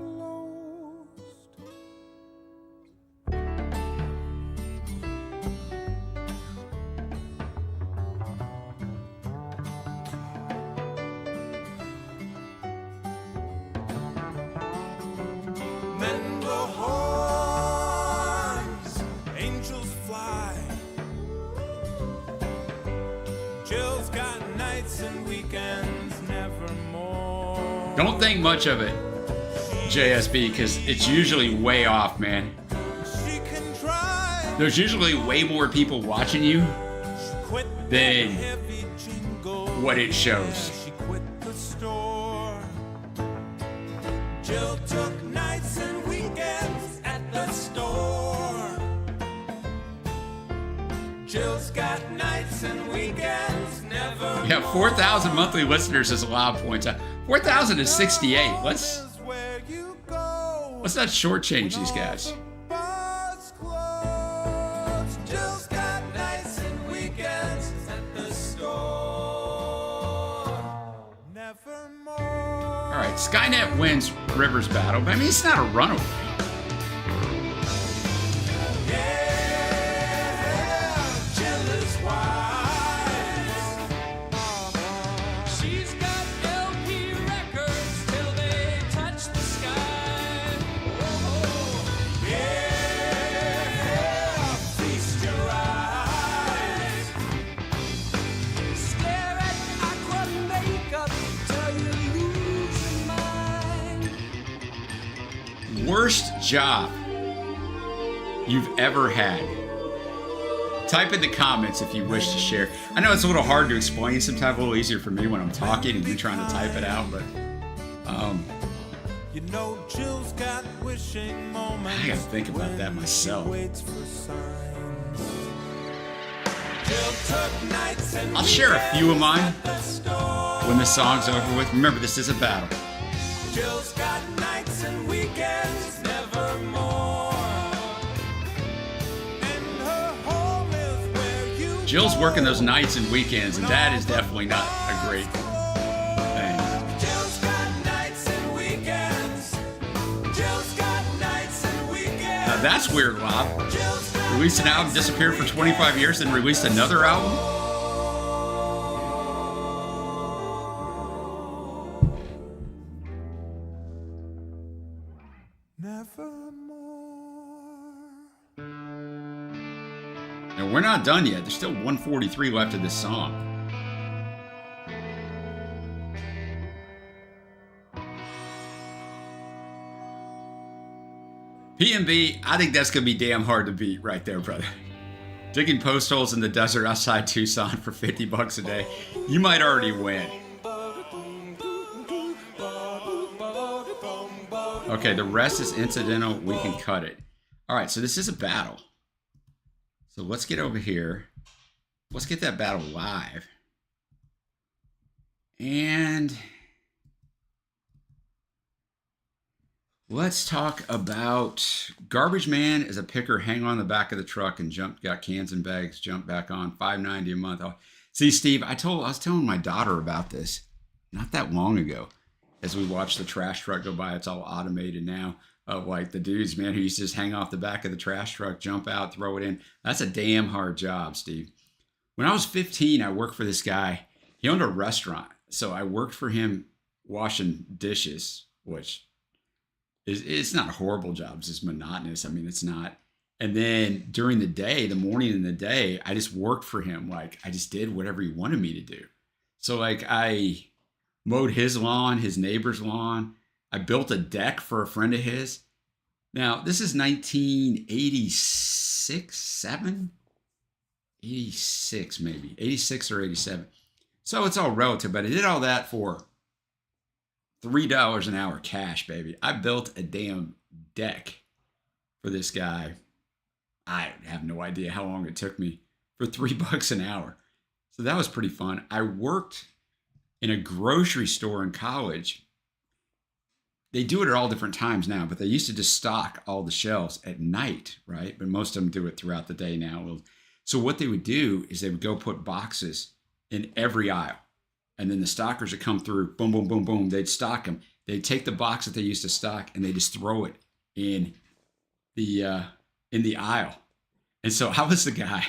Men blow horns, angels fly. Jill's got nights and Don't think much of it, JSB, because it's usually way off, man. She can try. There's usually way more people watching you Quit than heavy jingle. what it shows. She quit the store. Jill took nights and weekends at the store. Jill's got nights and weekends, never. Yeah, 4,000 monthly listeners is a lot of points. 4,000 is 68. Let's Where you go. not shortchange these guys. Bars closed. Jill's got nights and weekends at the store. Nevermore. All right, Skynet wins Rivers battle, but I mean, it's not a runaway. Yeah, Jill is wise. She's got LP records till they touch the sky. Oh, Yeah, feast your eyes. stare at aqua makeup till you lose your mind. Worst job you've ever had. Type in the comments if you wish to share. I know it's a little hard to explain, sometimes a little easier for me when I'm talking and you're trying to type it out, but You know Jill's got wishing moments. I gotta think about that when myself. she waits for signs. Jill took nights and I'll share a few of mine weekends at the store. when the song's over with. Remember, this is a battle. Jill's got nights and weekends, nevermore. And her home is where you Jill's go. working those nights and weekends, and that is definitely not a great thing. Jill's got nights and weekends. Jill's got nights and weekends. Now that's weird, Rob. Jill's got Released an album, disappeared for 25 years, then released another album? nevermore. And we're not done yet. There's still 143 left of this song. PMB, I think that's going to be damn hard to beat right there, brother. Digging post holes in the desert outside Tucson for 50 bucks a day. You might already win. Okay, the rest is incidental. We can cut it. All right, so this is a battle. So let's get over here. Let's get that battle live. And let's talk about Garbage Man is a picker, hang on the back of the truck and got cans and bags, jump back on, $5.90 a month. Oh, see, Steve, I was telling my daughter about this not that long ago. As we watch the trash truck go by, it's all automated now. Like the dudes, man, who used to just hang off the back of the trash truck, jump out, throw it in. That's a damn hard job, Steve. When I was 15, I worked for this guy. He owned a restaurant. So I worked for him washing dishes, which it's not a horrible job. It's just monotonous. I mean, it's not. And then during the day, the morning and the day, I just worked for him. Like I just did whatever he wanted me to do. So like I mowed his lawn, his neighbor's lawn. I built a deck for a friend of his. Now, this is 1986, 7? 86 maybe, 86 or 87. So it's all relative, but I did all that for $3 an hour cash, baby. I built a damn deck for this guy. I have no idea how long it took me for $3 an hour. So that was pretty fun. I worked in a grocery store in college. They do it at all different times now, but they used to just stock all the shelves at night, right? But most of them do it throughout the day now. So what they would do is they would go put boxes in every aisle. And then the stockers would come through, boom, boom, boom, boom. They'd stock them. They'd take the box that they used to stock and they just throw it in the aisle. And so I was the guy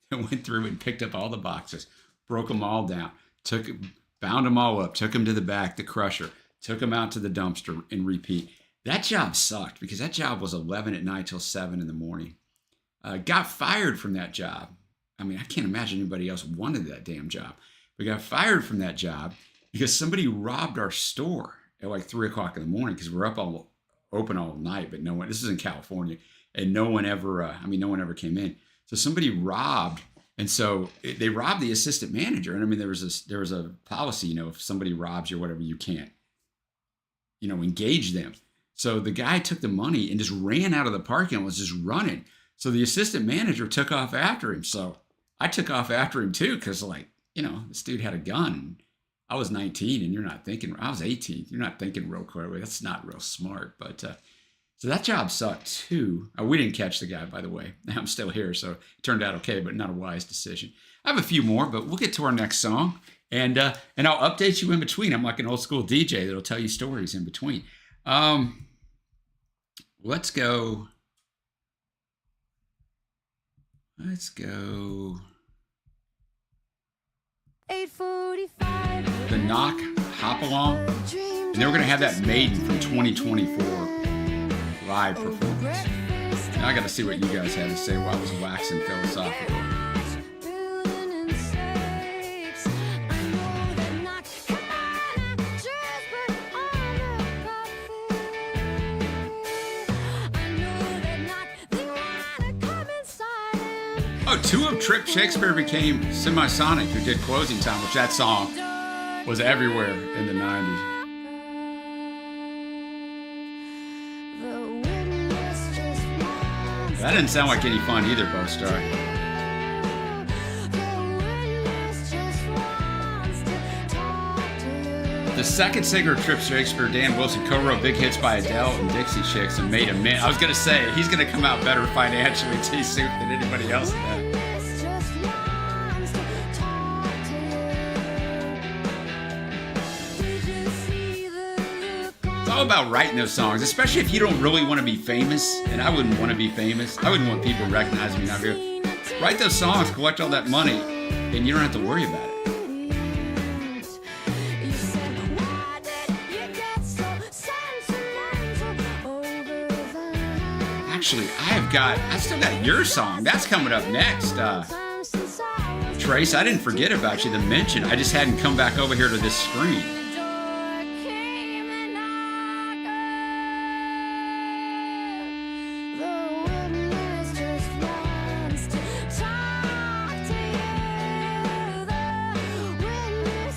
that went through and picked up all the boxes, broke them all down, bound them all up, took them to the back, the crusher, took them out to the dumpster and repeat. That job sucked because that job was 11 at night till 7 in the morning. Got fired from that job. I mean, I can't imagine anybody else wanted that damn job. We got fired from that job because somebody robbed our store. at like 3 o'clock in the morning because we're open all night, but no one, this is in California, and no one ever, no one ever came in. So somebody robbed, and so they robbed the assistant manager. And I mean, there was a policy, if somebody robs you or whatever, you can't, engage them. So the guy took the money and just ran out of the parking lot, was just running. So the assistant manager took off after him. So I took off after him too, because this dude had a gun. I was 19 and you're not thinking, I was 18. You're not thinking real clearly. That's not real smart. But so that job sucked too. We didn't catch the guy, by the way. I'm still here. So it turned out okay, but not a wise decision. I have a few more, but we'll get to our next song. And I'll update you in between. I'm like an old school DJ that'll tell you stories in between. Let's go. The Knock, Hop Along. And then we're going to have that Maiden from 2024 live performance. Now I got to see what you guys had to say while I was waxing philosophical. Oh, two of Trip Shakespeare became Semisonic, who did Closing Time, which that song was everywhere in the 90s. That didn't sound like any fun either, Bo Star. The second singer of Trip Shakespeare, Dan Wilson, co-wrote big hits by Adele and Dixie Chicks and made a mint. I was going to say, he's going to come out better financially, T-Soup, than anybody else in that. It's all about writing those songs, especially if you don't really want to be famous, and I wouldn't want to be famous. I wouldn't want people recognizing me out here. Write those songs, collect all that money, and you don't have to worry about it. Actually, I still got your song. That's coming up next. Trace, I didn't forget about you, the mention. I just hadn't come back over here to this screen.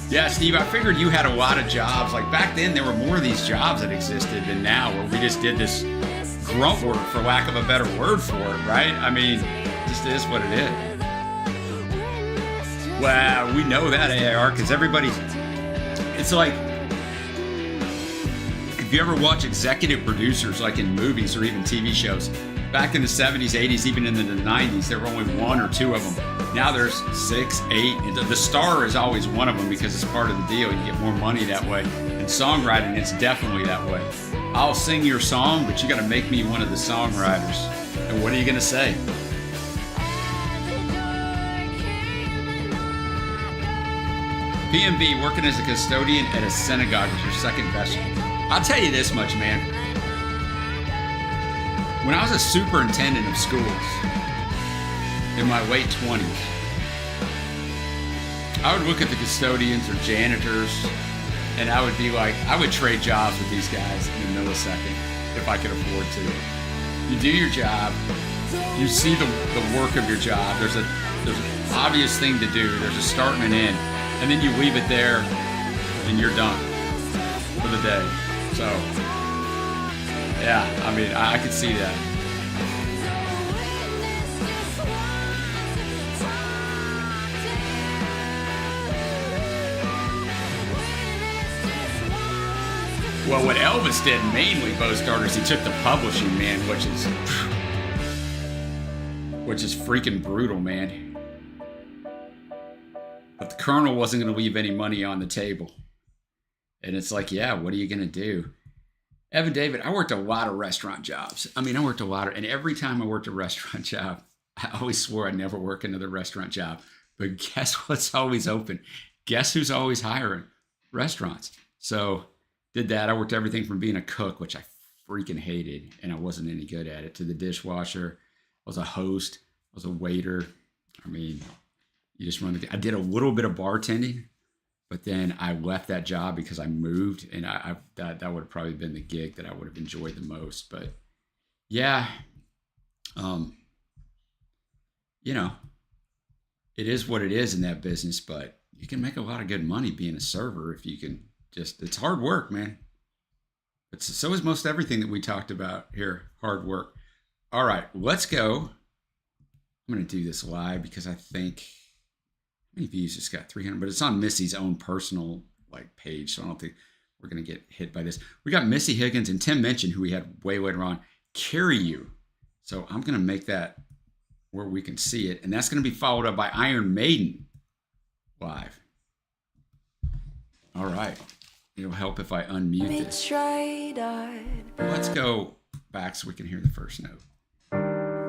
Yeah, Steve, I figured you had a lot of jobs. Like back then, there were more of these jobs that existed than now, where we just did this grunt work, for lack of a better word for it, right? I mean, it just is what it is. Well, we know that, AAR, because it's like, if you ever watch executive producers, like in movies or even TV shows, back in the 70s, 80s, even in the 90s, there were only one or two of them. Now there's 6, 8. The star is always one of them because it's part of the deal. You get more money that way. And songwriting, it's definitely that way. I'll sing your song, but you got to make me one of the songwriters. And what are you going to say? PMB, working as a custodian at a synagogue is your second best. I'll tell you this much, man. When I was a superintendent of schools in my late 20s, I would look at the custodians or janitors, and I would be like, I would trade jobs with these guys in a millisecond if I could afford to. You do your job, you see the work of your job, there's an obvious thing to do, there's a start and an end, and then you leave it there and you're done for the day. So, yeah, I mean, I could see that. Well, what Elvis did mainly, Bo Starters, he took the publishing, man, which is freaking brutal, man. But the Colonel wasn't going to leave any money on the table. And it's like, yeah, what are you going to do? Evan David, I worked a lot of restaurant jobs. And every time I worked a restaurant job, I always swore I'd never work another restaurant job. But guess what's always open? Guess who's always hiring? Restaurants. So did that. I worked everything from being a cook, which I freaking hated, and I wasn't any good at it, to the dishwasher. I was a host. I was a waiter. I mean, you just run I did a little bit of bartending, But then I left that job because I moved, and that would have probably been the gig that I would have enjoyed the most. But yeah, you know, it is what it is in that business, but you can make a lot of good money being a server if you can just, it's hard work, man. But so is most everything that we talked about here, hard work. All right, let's go. I'm going to do this live because I think, how many views just got 300, but it's on Missy's own personal page, so I don't think we're going to get hit by this. We got Missy Higgins and Tim Minchin, who we had way later on, Carry You. So I'm going to make that where we can see it, and that's going to be followed up by Iron Maiden live. All right. It'll help if I unmute this. Let's go back so we can hear the first note.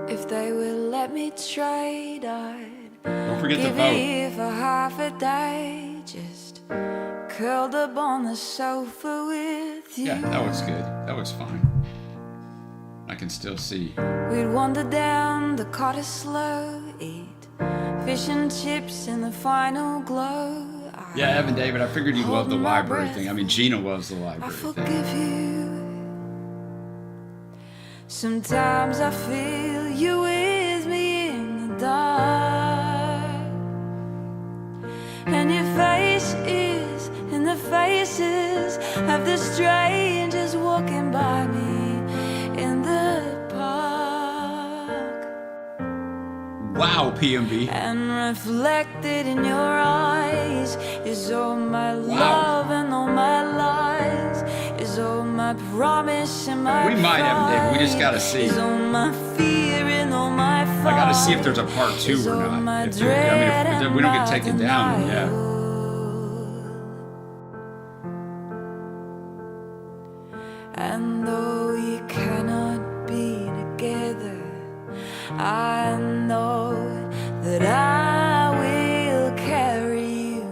If they will let me trade, Don't forget to give vote. you for half a day, just curled up on the sofa with you. Yeah, that was good. That was fine. I can still see. We'd wander down the Cotter slow, eat fish and chips in the final glow. Yeah, Evan David, I figured you loved the library thing. I mean, Gina loves the I library thing. forgive you. Sometimes I feel you with me in the dark, and your face is in the faces of the strangers walking by me in the park. Wow, PMB. And reflected in your eyes is all my love and all my lies, is all my promise and my We might have, Dave. We just gotta see. is all my fear and all my fight. I gotta see if there's a part 2 is or all not. my If dread if and we don't get my taken down, yeah. denial. And though we cannot be together, I know that I will carry you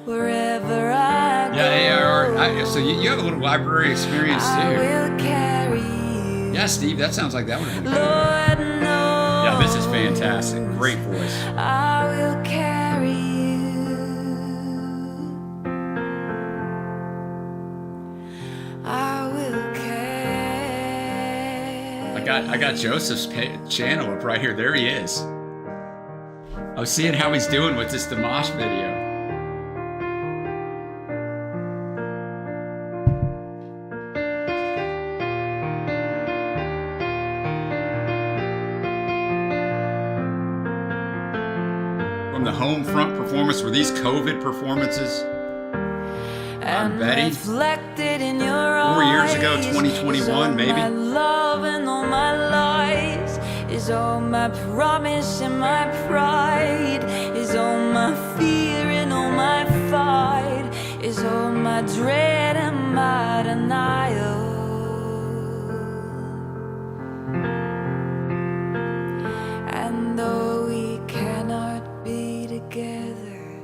wherever I go. Yeah, AR. So you have a little library experience I too. will carry you. Yeah, Steve, that sounds like that would have been cool. Lord knows. Yeah, this is fantastic. Great voice. I will carry you. I will carry. I got Joseph's channel up right here. There he is. I was seeing how he's doing with this Dimash video. From the home front performance, were these COVID performances? I'm Betty. Reflected in your 4 years ago, eyes 2021, is all maybe. My love and all my lies is all my promise and my pride, is all my fear and all my fight, is all my dread and my denial. And though we cannot be together,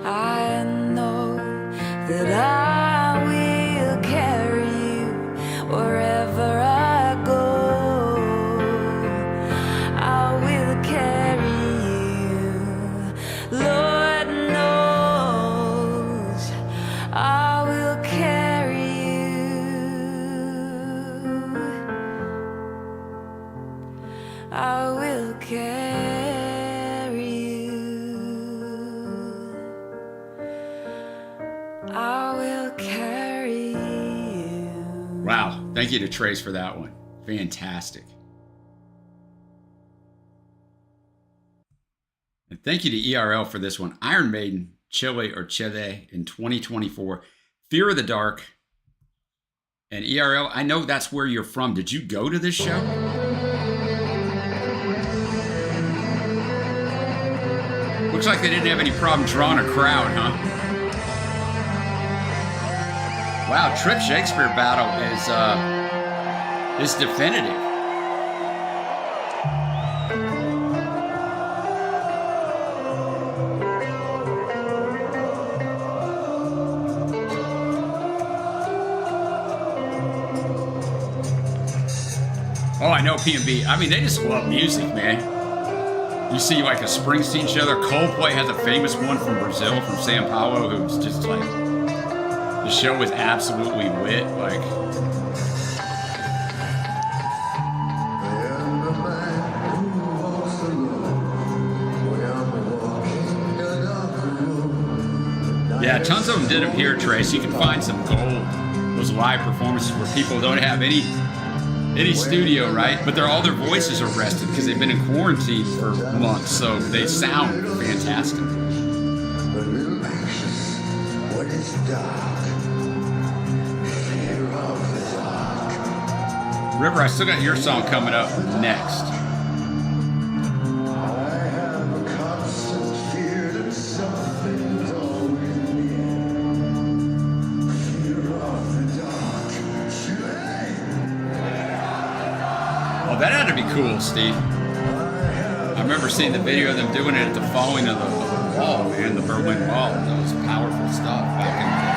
I know that I will carry you wherever I go. I will carry you. Lord knows I will carry you. I will carry you. I will carry you. Wow. Thank you to Trace for that one. Fantastic. And thank you to ERL for this one. Iron Maiden, Chile in 2024. Fear of the Dark. And ERL, I know that's where you're from. Did you go to this show? Looks like they didn't have any problem drawing a crowd, huh? Wow, Trip Shakespeare battle is definitive. Oh, I know PMB. I mean, they just love music, man. You see like a Springsteen show there. Coldplay has a famous one from Brazil, from São Paulo, who's just like, the show was absolutely lit. Like, yeah, tons of them did appear, Trace. You can find some gold, those live performances where people don't have any studio, right? But all their voices are rested because they've been in quarantine for months, so they sound fantastic. River, I still got your song coming up next. Oh, that had to be cool, Steve. I remember seeing the video of them doing it at the falling of the wall, man, the Berlin Wall. That was powerful stuff back in the day.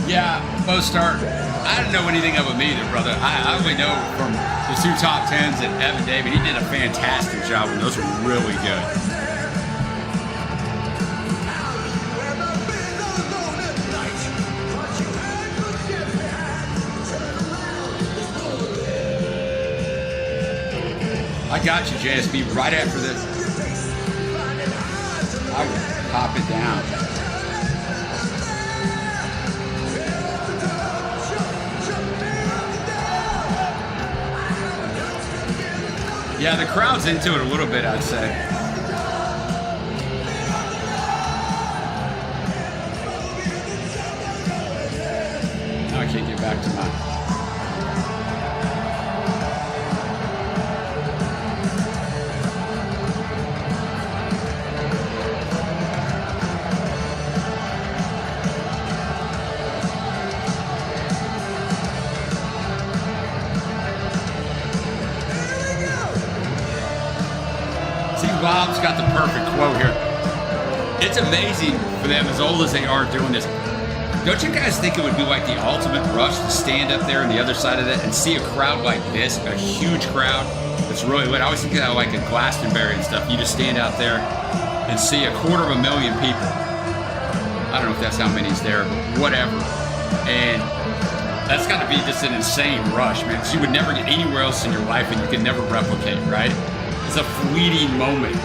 Yeah, Bo-Star, I don't know anything of him either, brother. I only know from the 2 top 10s and Evan David. He did a fantastic job, and those were really good. I got you, JSB, right after this. I will pop it down. Yeah, the crowd's into it a little bit, I'd say. Now I can't get back to mine. Bob's got the perfect quote here. It's amazing for them, as old as they are, doing this. Don't you guys think it would be like the ultimate rush to stand up there on the other side of that and see a crowd like this, a huge crowd that's really lit? I always think of that like at Glastonbury and stuff. You just stand out there and see 250,000 people. I don't know if that's how many's there, but whatever. And that's got to be just an insane rush, man, because you would never get anywhere else in your life and you could never replicate, right? It's a fleeting moment.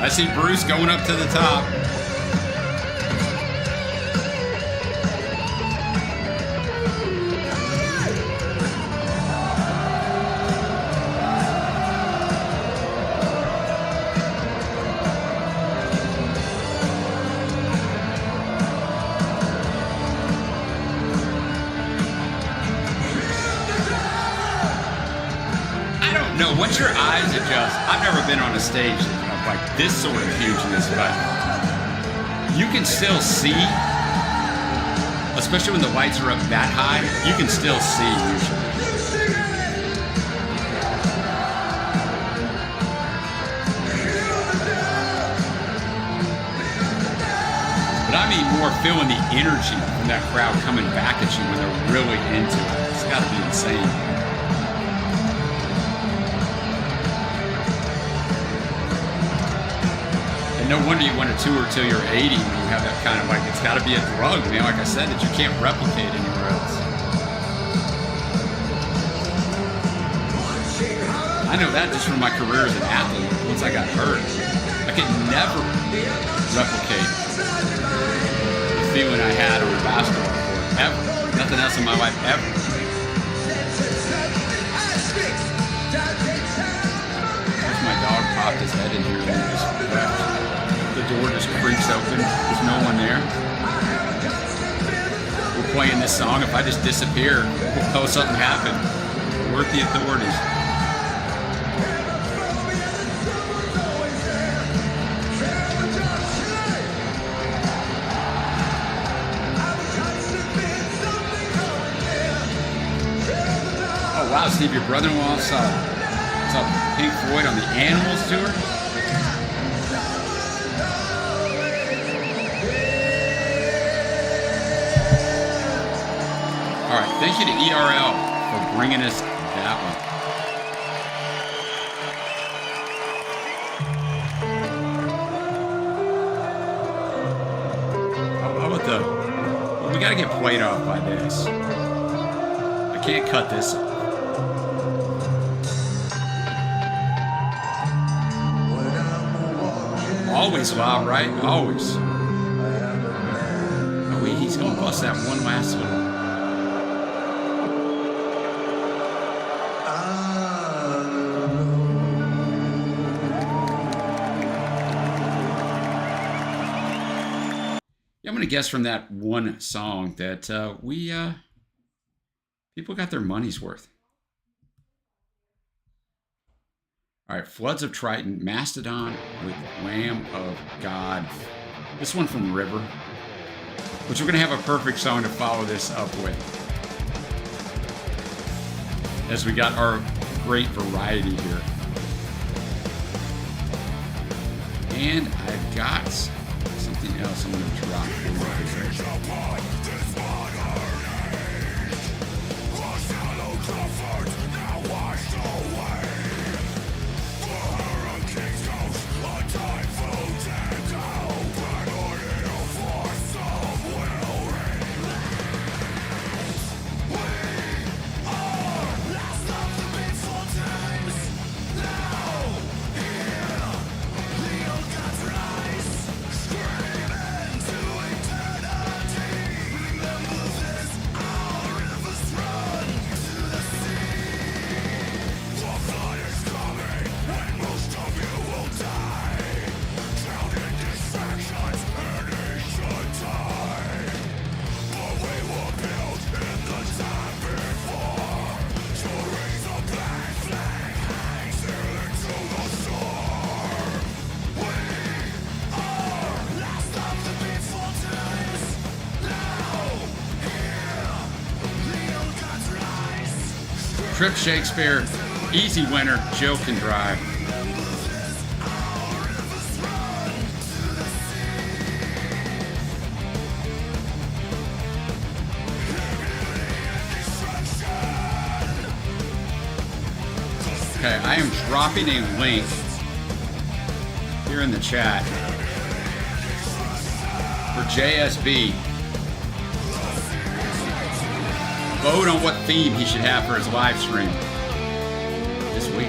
I see Bruce going up to the top. Once your eyes adjust, I've never been on a stage of like this sort of hugeness, but you can still see, especially when the lights are up that high, you can still see usually. But I mean more feeling the energy from that crowd coming back at you when they're really into it. It's got to be insane. No wonder you want to tour till you're 80 when you have that kind of like, it's got to be a drug, man, like I said, that you can't replicate anywhere else. I know that just from my career as an athlete. Once I got hurt, I could never replicate the feeling I had on a basketball court. Ever. Nothing else in my life ever. There's my dog popped his head in here and just left. The door just creaks open. There's no one there. We're playing this song. If I just disappear, oh, something happened. Worth the authorities. Oh wow, Steve, your brother-in-law saw Pink Floyd on the Animals tour? All right, thank you to ERL for bringing us that one. How about well, we gotta get played off by this. I can't cut this. Always loud, right? Always. Oh, he's gonna bust that one last little. I'm gonna guess from that one song that people got their money's worth. All right, Floods of Triton, Mastodon with Lamb of God. This one from River, which we're gonna have a perfect song to follow this up with, as we got our great variety here. And I've got something else I'm gonna drop in here. Trip Shakespeare, easy winner, Joe can drive. Okay, I am dropping a link here in the chat for JSB. Vote on what theme he should have for his live stream this week.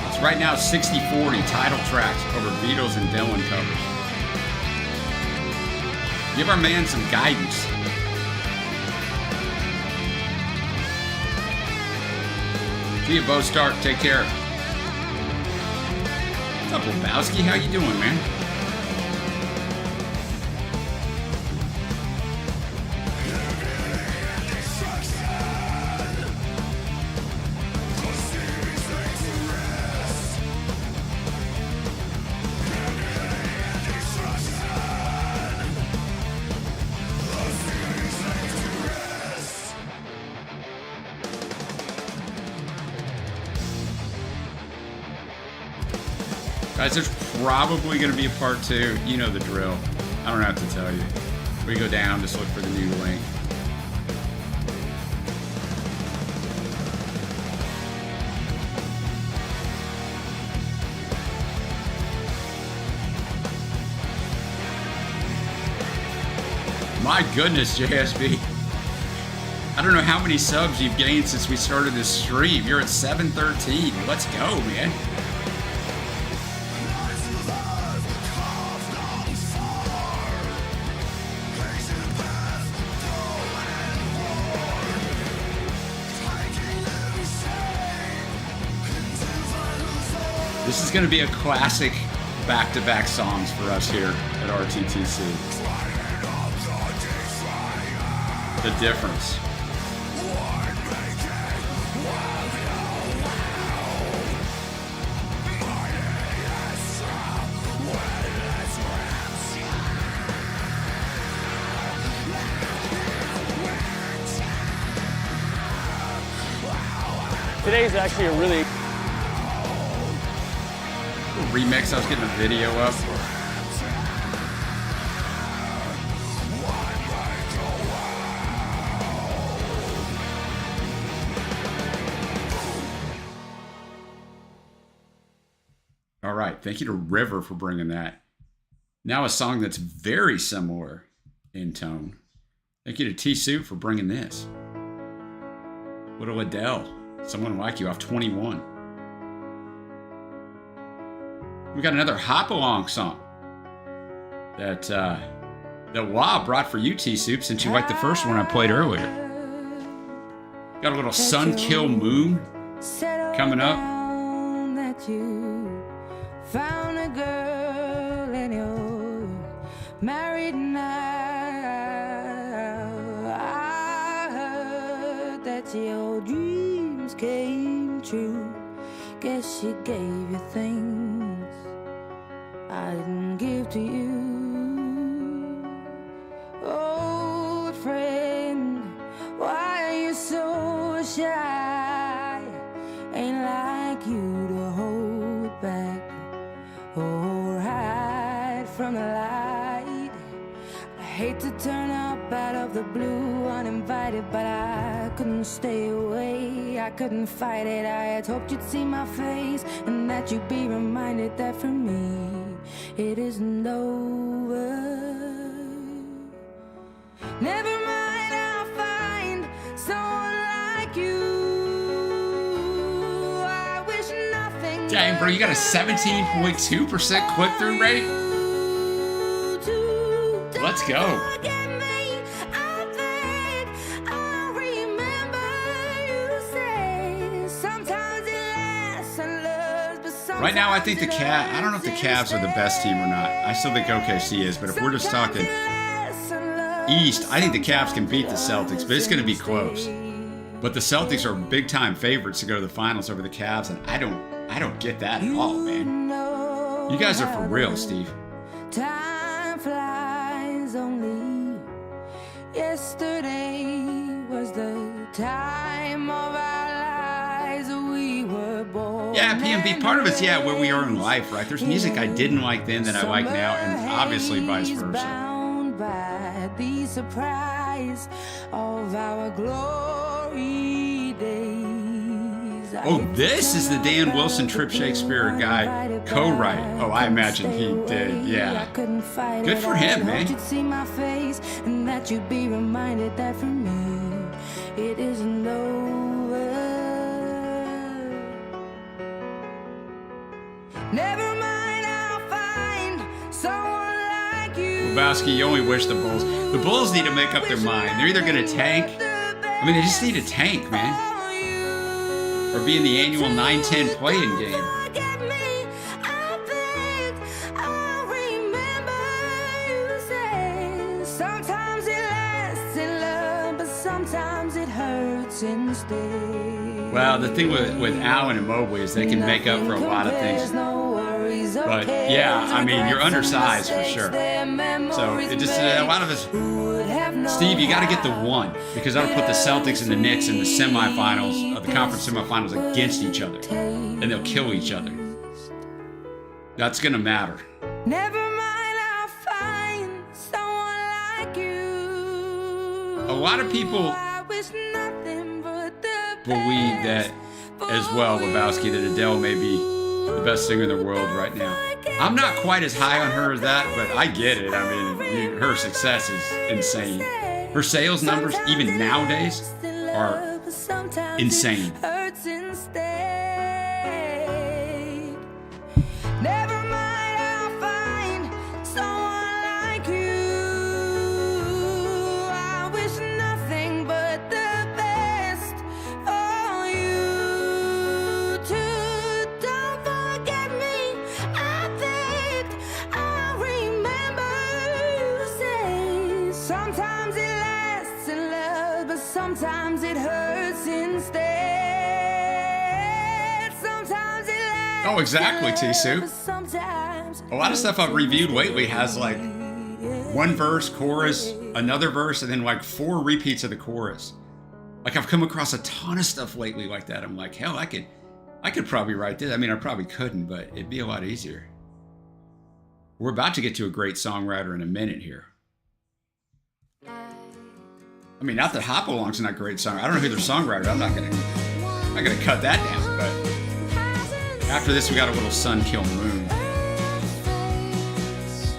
It's right now 60-40 title tracks over Beatles and Dylan covers. Give our man some guidance. See you, Bo Stark. Take care. What's up, Lebowski? How you doing, man? Guys, there's probably going to be a part 2. You know the drill. I don't have to tell you. We go down, just look for the new link. My goodness, JSB. I don't know how many subs you've gained since we started this stream. You're at 713. Let's go, man. This is going to be a classic back-to-back songs for us here at RTTC. The difference. Today's actually a really remix. I was getting a video up. All right. Thank you to River for bringing that. Now a song that's very similar in tone. Thank you to T-Soup for bringing this. Little Adele, Someone Like You off 21. We got another hop along song that Wah brought for you, T-Soup, since you liked the first one I played earlier. Got a little Sun Kill Moon coming up. That you found a girl and you're married now. I heard that your dreams came true. Guess she gave you things I didn't give to you. Old friend, why are you so shy? Ain't like you to hold back or hide from the light. I hate to turn up out of the blue uninvited, but I couldn't stay away. I couldn't fight it. I had hoped you'd see my face and that you'd be reminded that for me it isn't over. Never mind, I'll find someone like you. I wish nothing. Dang, bro, you got a 17.2% click-through rate? Let's go. Right now, I think I don't know if the Cavs are the best team or not. I still think OKC is, but if we're just talking East, I think the Cavs can beat the Celtics, but it's going to be close. But the Celtics are big-time favorites to go to the finals over the Cavs, and I don't get that at all, man. You guys are for real, Steve. Time flies only. Yesterday was the time of our lives. We were born. Yeah, PMB, part of it's, where we are in life, right? There's music I didn't like then that I like now, and obviously vice versa. Bound by the surprise of our glory days. Oh, this is the Dan Wilson Trip Shakespeare guy co-write. Oh, I imagine he did, yeah. Good for him, man. You'd see my face and that you'd be reminded that for me it isn't over. Never mind, I'll find someone like you. Lebowski, you only wish the Bulls need to make up their mind. They're either going to tank. I mean, they just need to tank, man. Or be in the annual 9-10 play-in game. Sometimes it lasts in love, but sometimes it hurts instead. Well, the thing with Allen and Mobley is they can make up for a lot of things. But yeah, I mean, you're undersized for sure. So it just a lot of us. Steve, you got to get the one because that'll put the Celtics and the Knicks in the semifinals of the conference semifinals against each other, and they'll kill each other. That's gonna matter. Never mind, I'll find someone like you. A lot of people believe that as well, Lebowski, that Adele may be the best singer in the world right now. I'm not quite as high on her as that, but I get it. I mean, her success is insane. Her sales numbers, even nowadays, are insane. Hurts instead. Never mind, I'll find someone like you. I wish nothing but the best for you too. Don't forget me. I think I remember you say sometimes it lasts in love, but sometimes it hurts instead. Sometimes it lasts. Oh, exactly, T-Soup. A lot of stuff I've reviewed lately has like one verse, chorus, another verse, and then like 4 repeats of the chorus. Like I've come across a ton of stuff lately like that. I'm like, hell, I could probably write this. I mean, I probably couldn't, but it'd be a lot easier. We're about to get to a great songwriter in a minute here. I mean, not that Hopalong's not a great song. I don't know who their songwriter. I'm not gonna cut that down. But after this, we got a little Sun Kill Moon.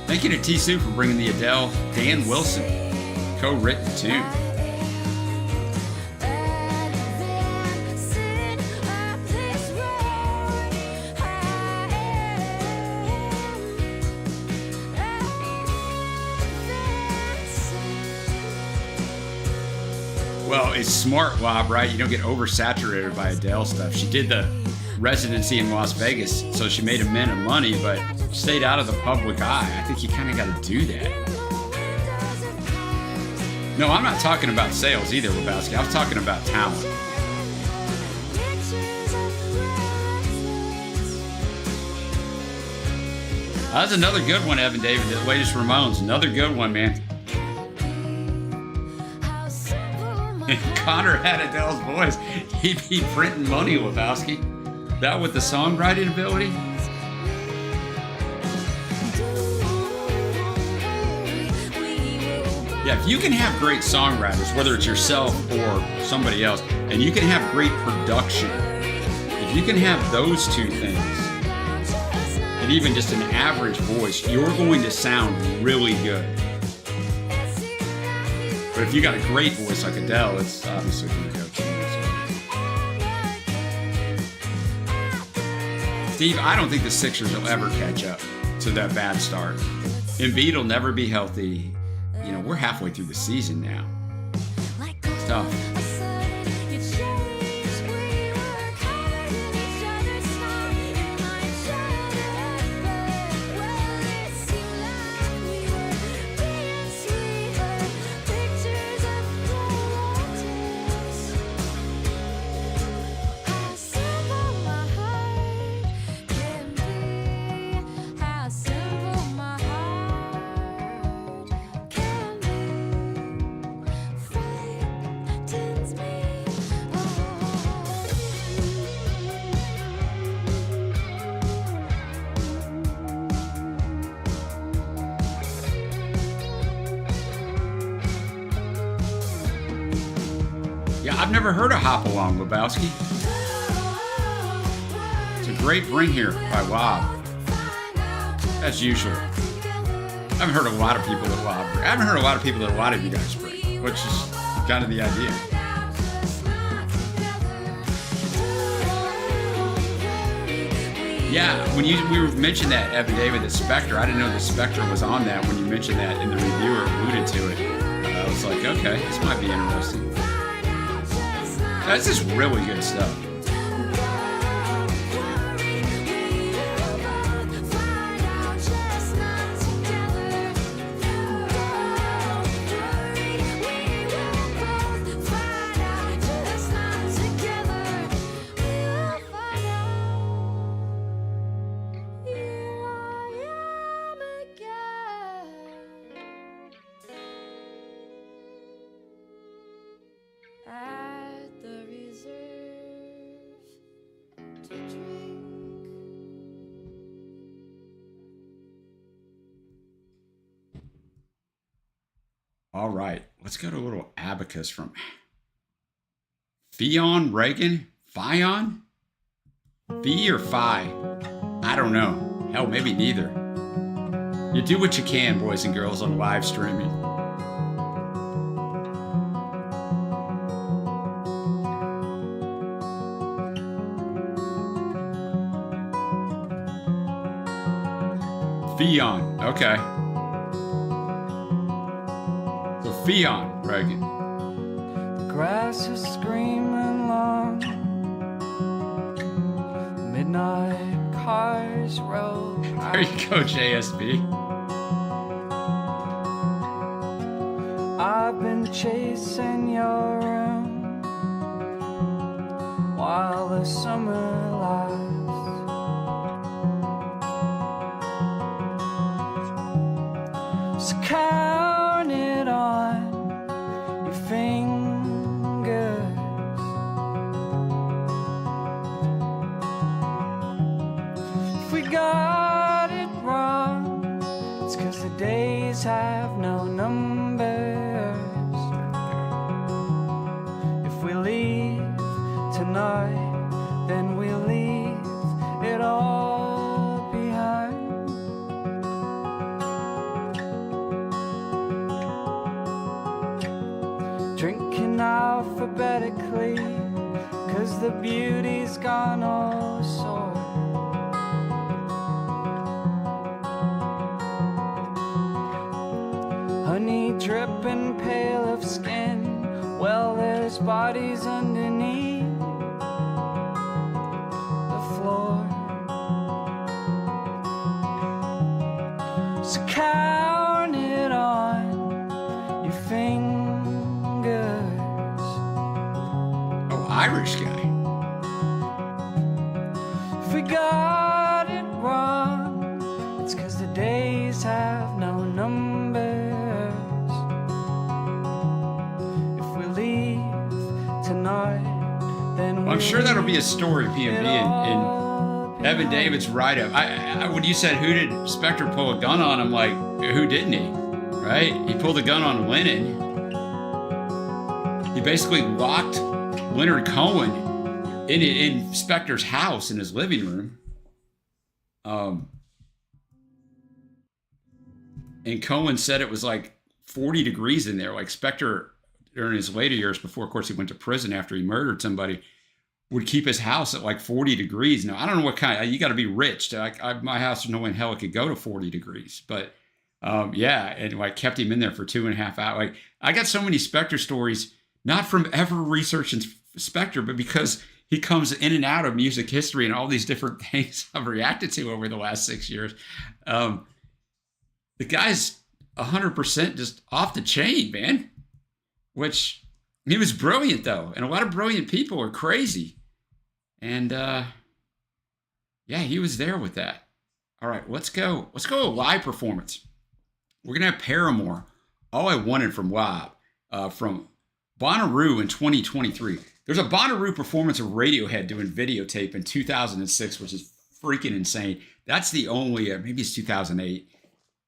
Thank you to T-Soup for bringing the Adele Dan Wilson co-written tune. Well, it's smart, Wob, right? You don't get oversaturated by Adele stuff. She did the residency in Las Vegas, so she made a mint of money, but stayed out of the public eye. I think you kind of got to do that. No, I'm not talking about sales either, Lebowski. I was talking about talent. That's another good one, Evan David, the latest Ramones. Another good one, man. Connor had Adele's voice. He'd be printing money, Lebowski. That with the songwriting ability? Yeah, if you can have great songwriters, whether it's yourself or somebody else, and you can have great production, if you can have those two things, and even just an average voice, you're going to sound really good. But if you got a great voice like Adele, it's obviously going to go to you. Steve, I don't think the Sixers will ever catch up to that bad start. Embiid will never be healthy. You know, we're halfway through the season now. It's tough. I've never heard of Hopalong, Lebowski. It's a great bring here by Wob. As usual. I haven't heard a lot of people that Wob bring. I haven't heard a lot of people that a lot of you guys bring, which is kind of the idea. Yeah, when we mentioned that, Evan David, the Spectre, I didn't know the Spectre was on that when you mentioned that and the reviewer alluded to it. I was like, okay, this might be interesting. That's just really good stuff. All right, let's go to a little abacus from Fionn Reagan. Fionn? Fee or Phi? I don't know. Hell, maybe neither. You do what you can, boys and girls, on live streaming. Fion, okay. So Fion, Reagan. The grass is screaming long. Midnight cars roll. There you go, JSB. I've been chasing your room while the summer lasts. So count it on your fingers. If we got it wrong, it's 'cause the days have no numbers. If we leave tonight, then we leave it all behind. Drinking alphabetically, 'cause the beauty's gone all sore. Honey dripping pale of skin, well there's bodies underneath the floor. So count it on your fingers. Oh, Irish guy. If we got it wrong, it's 'cause the days have no numbers. If we leave tonight, then Well, I'm sure that'll be a story, PMB, and Evan David's right up. I when you said who did Spectre pull a gun on, I'm like, who didn't he? Right? He pulled a gun on Lennon. He basically locked Leonard Cohen in Spectre's house in his living room. And Cohen said it was like 40 degrees in there. Like Spectre, during his later years, before, of course, he went to prison after he murdered somebody, would keep his house at like 40 degrees. Now, I don't know what kind, you got to be rich. My house, there's no way in hell it could go to 40 degrees. But yeah, and like kept him in there for 2.5 hours. Like I got so many Spectre stories, not from ever researching Spectre, but because he comes in and out of music history and all these different things I've reacted to over the last 6 years. The guy's 100% just off the chain, man. Which, he was brilliant though, and a lot of brilliant people are crazy. And yeah, he was there with that. All right, let's go to a live performance. We're gonna have Paramore, All I Wanted from Live, from Bonnaroo in 2023. There's a Bonnaroo performance of Radiohead doing videotape in 2006, which is freaking insane. That's the only, maybe it's 2008.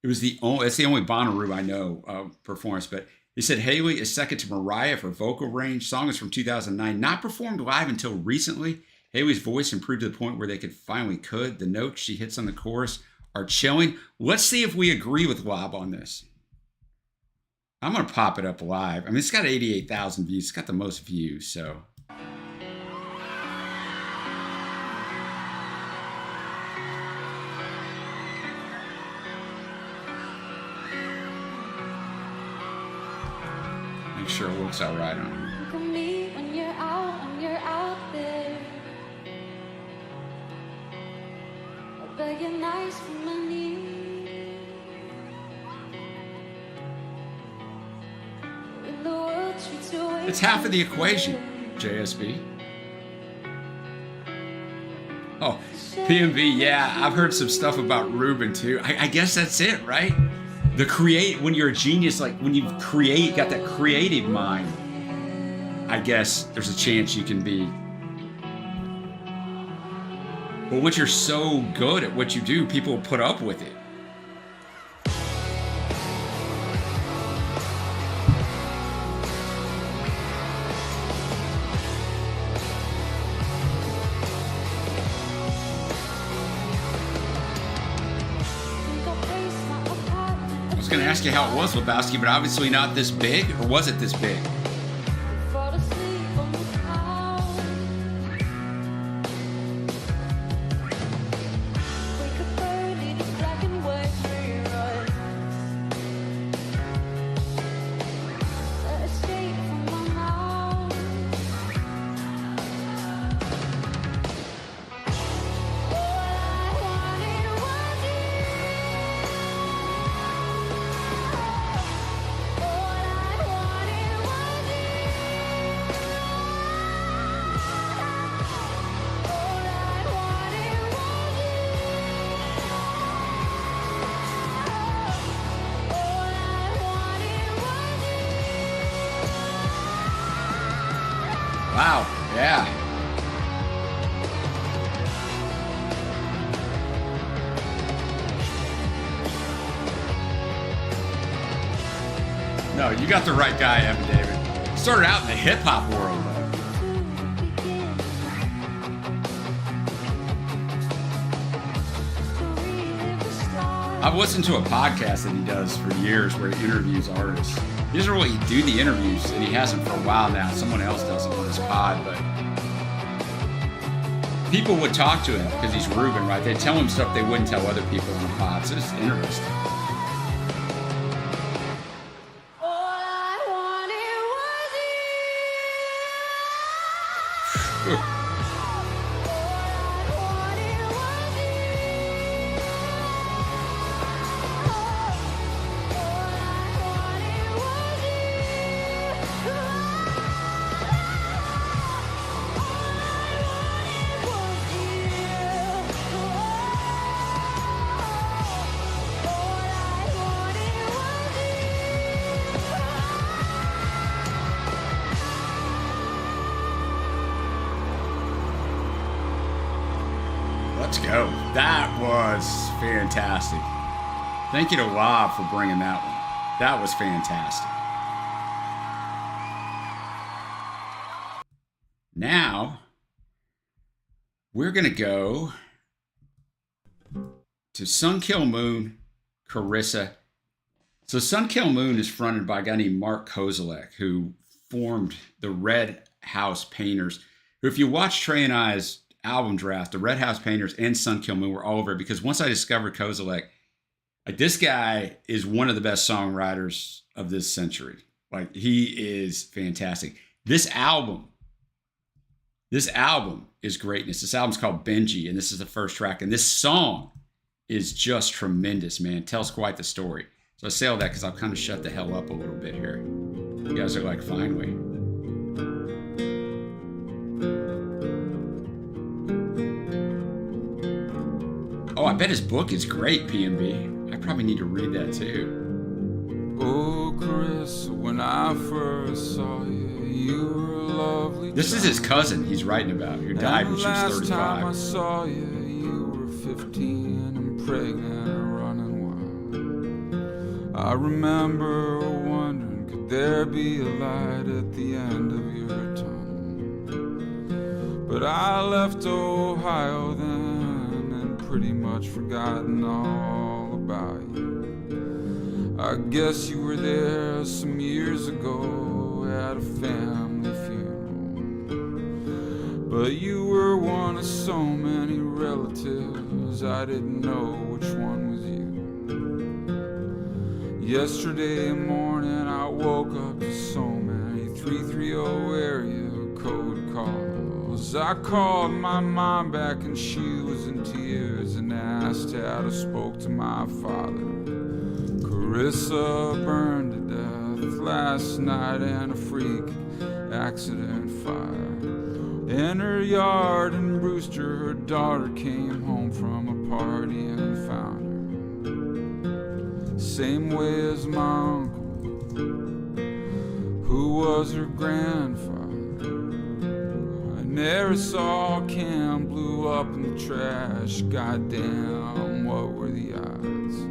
It's the only Bonnaroo I know performance, but he said Haley is second to Mariah for vocal range. Song is from 2009, not performed live until recently. Haley's voice improved to the point where they could. The notes she hits on the chorus are chilling. Let's see if we agree with Lob on this. I'm going to pop it up live. I mean, it's got 88,000 views. It's got the most views, so. Make sure it works out right on here. Look at me when you're out there. I'll beg you nice for my knees. When the world treats you away. It's half of the equation, JSB. Oh, PMV, yeah, I've heard some stuff about Ruben too. I guess that's it, right? When you're a genius, like when you got that creative mind, I guess there's a chance you can be. But once you're so good at what you do, people will put up with it. Think I'll place my was going to ask you how it was, Lebowski, but obviously not this big, or was it this big? Fall asleep on the couch. Wake up early to black and white reruns. Escape from my house. All I wanted was you. All I wanted was you. All I wanted was you. All I wanted was you. Wow, yeah. No, you got the right guy, Evan David. Started out in the hip-hop world, though. I've listened to a podcast that he does for years where he interviews artists. He doesn't really do the interviews, and he hasn't for a while now. Someone else does it on his pod, but people would talk to him because he's Ruben, right? They'd tell him stuff they wouldn't tell other people on the pod, so it's interesting. All I wanted was you. All I wanted was you. All I wanted was you. Let's go. That was fantastic. Thank you to Lob for bringing that one. That was fantastic. Now, we're going to go to Sun Kill Moon, Carissa. So Sun Kill Moon is fronted by a guy named Mark Kozilek, who formed the Red House Painters, who, if you watch Trey and I's album draft, the Red House Painters and Sun Kill Moon were all over it, because once I discovered Kozilek, like, this guy is one of the best songwriters of this century. Like, he is fantastic. This album is greatness. This album's called Benji, and this is the first track. And this song is just tremendous, man. It tells quite the story. So I say all that because I'll kind of shut the hell up a little bit here. You guys are like, finally. Oh, I bet his book is great, PMB. I probably need to read that too. Oh, Chris, when I first saw you, you were a lovely. This is his cousin he's writing about, who died when she was 35. Last time I saw you, you were 15 and pregnant and running wild. I remember wondering, could there be a light at the end of your tunnel? But I left Ohio then and pretty much forgotten all about you. I guess you were there some years ago at a family funeral, but you were one of so many relatives I didn't know which one was you. Yesterday morning I woke up to so many 330 area code calls. I called my mom back and she was in tears and asked how I spoke to my father. Carissa burned to death last night in a freak accident fire. In her yard in Brewster, her daughter came home from a party and found her. Same way as my uncle, who was her grandfather. An aerosol can blew up in the trash. Goddamn, what were the odds?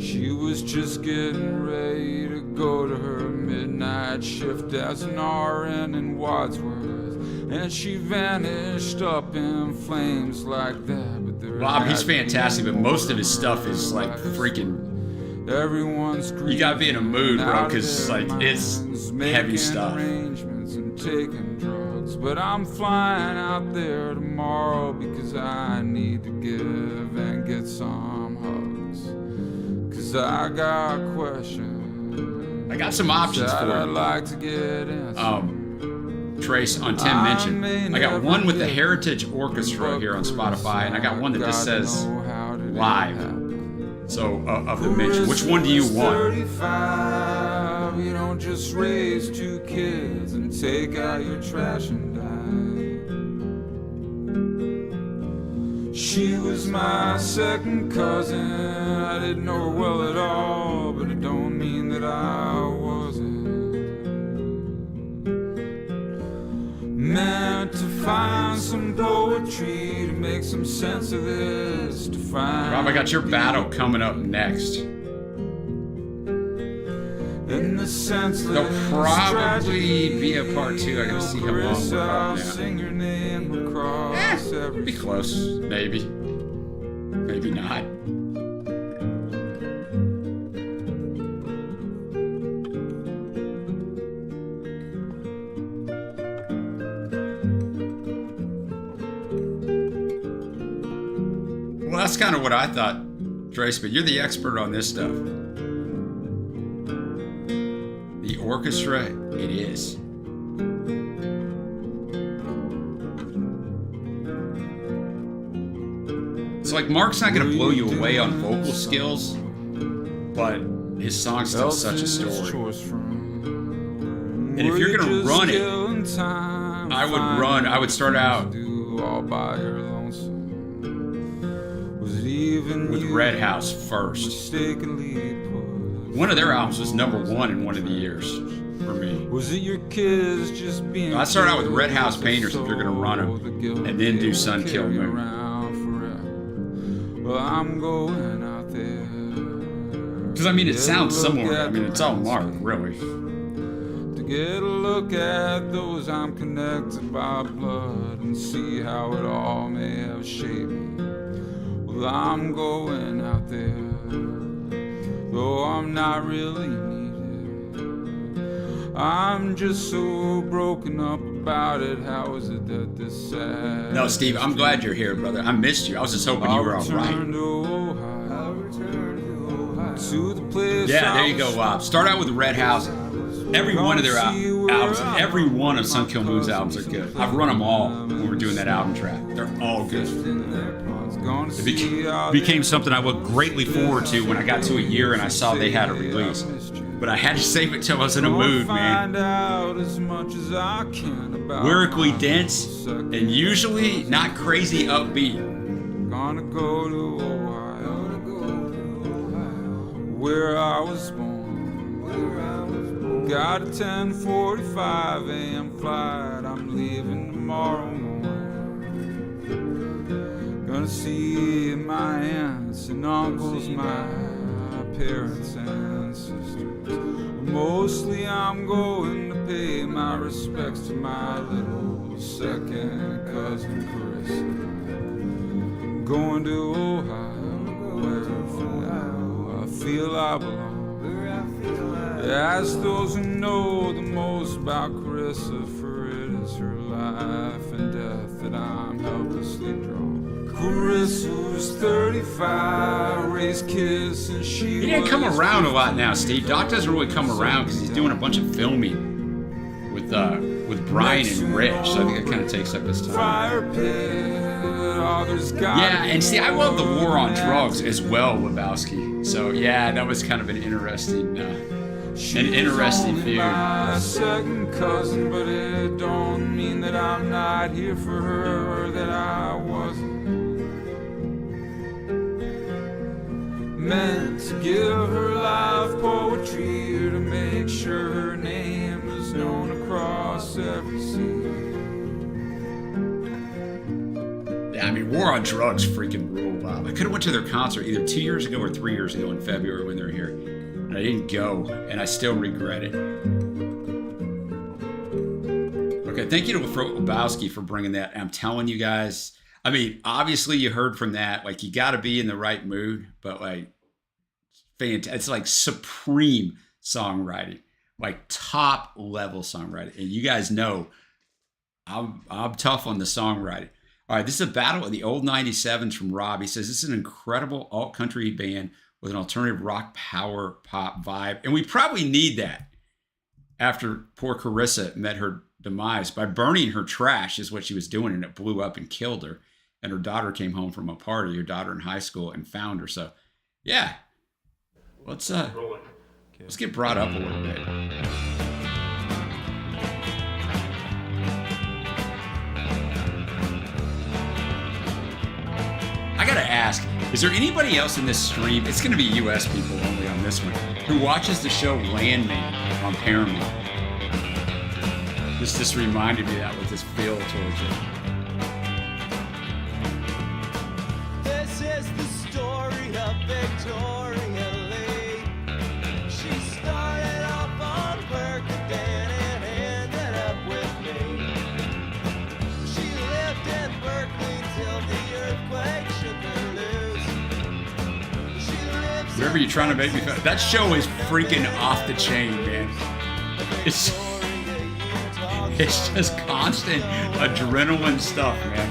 She was just getting ready to go to her midnight shift as an RN in Wadsworth, and she vanished up in flames like that. But Bob, he's fantastic, but most of his stuff is like freaking Everyone's You gotta be in a mood, bro, because like it's heavy stuff. Arrangements and taking drugs, but I'm flying out there tomorrow because I need to give and get some hugs. Cause I got questions. I got some options that for I'd you. like to get answered. Trace on Tim mentioned. I got one with the Heritage Orchestra here on Spotify, and I got one that just says live. So of the mention, which one do you want? 35, you don't just raise 2 kids and take out your trash and die. She was my second cousin. I didn't know her well at all, but it don't mean that I wasn't meant to find some poetry to make some sense of this. To find Rob, I got your battle coming up next. in the senseless There'll probably be a part 2. I gotta see how long we're I'll up sing now. your name across every Be close, maybe. Maybe not. Well, that's kind of what I thought, Trace, but you're the expert on this stuff. The orchestra, it is. So, like, Mark's not going to blow you away on vocal skills, but his song's still such a story. And if you're going to run it, I would start out with Red House first. One of their albums was #1 in one of the years for me. Was it your kids just being I start out with Red House Painters if you're going to run them, and then do Sun Kill Moon. Well, I'm going out there. Because, I mean, it sounds similar. I mean, it's all Mark, really. To get a look at those I'm connected by blood and see how it all may have shaped me. Well, I'm going out there, though I'm not really needed. I'm just so broken up about it. How is it that this sad? No, Steve, I'm glad you're here, brother. I missed you. I was just hoping you were all right. To the place Yeah, there you go, Bob. Start out with Red House. Every one of their albums, every one of Sun Kill Moon's albums are good. I've run them all when we're doing that album track. They're all good. It became something I looked greatly forward to when I got to a year and I saw they had a release. But I had to save it till I was in a mood, man. Lyrically dense and usually not crazy upbeat. Gonna go to Ohio, where I was born. Got a 10:45 a.m. flight. I'm leaving tomorrow morning. Gonna see my aunts and uncles, my parents and sisters. Mostly I'm going to pay my respects to my little second cousin Carissa. Going to Ohio, where for now I feel I belong. Ask those who know the most about Carissa, for it is her life and death that I'm helplessly drawn. Carissa was 35, raised kids since she He didn't come around a lot now, Steve. Doc doesn't really come around because he's doing a bunch of filming with Brian and Rich, so I think it kind of takes up his time. Fire pit, Yeah, and see, I love the war on drugs as well, Lebowski. So yeah, that was kind of an interesting feud. My second cousin, but it don't mean that I'm not here for her or that I wasn't meant to give her life poetry or to make sure her name is known across every sea. Yeah, I mean, War on Drugs freaking rule, Bob. I could have went to their concert either 2 years ago or 3 years ago in February when they were here. And I didn't go, and I still regret it. Okay, thank you to Lebowski for bringing that. I'm telling you guys, I mean, obviously you heard from that, like, you got to be in the right mood, but, like, fantastic. It's like supreme songwriting, like top level songwriting. And you guys know I'm tough on the songwriting. All right, this is a battle of the old 97s from Rob. He says, this is an incredible alt country band with an alternative rock power pop vibe. And we probably need that after poor Carissa met her demise by burning her trash is what she was doing. And it blew up and killed her. And her daughter came home from a party, her daughter in high school, and found her. So, yeah, let's get brought up a little bit. I gotta ask, is there anybody else in this stream? It's gonna be U.S. people only on this one who watches the show Landman on Paramount. This reminded me of that with this feel towards it. This is the story of Victoria Lee. She started off on Berkeley and ended up with me. She lived in Berkeley till the earthquake shook her loose. She lives Whatever you're trying to make me feel. That show is freaking off the chain, man. It's just constant adrenaline stuff, man.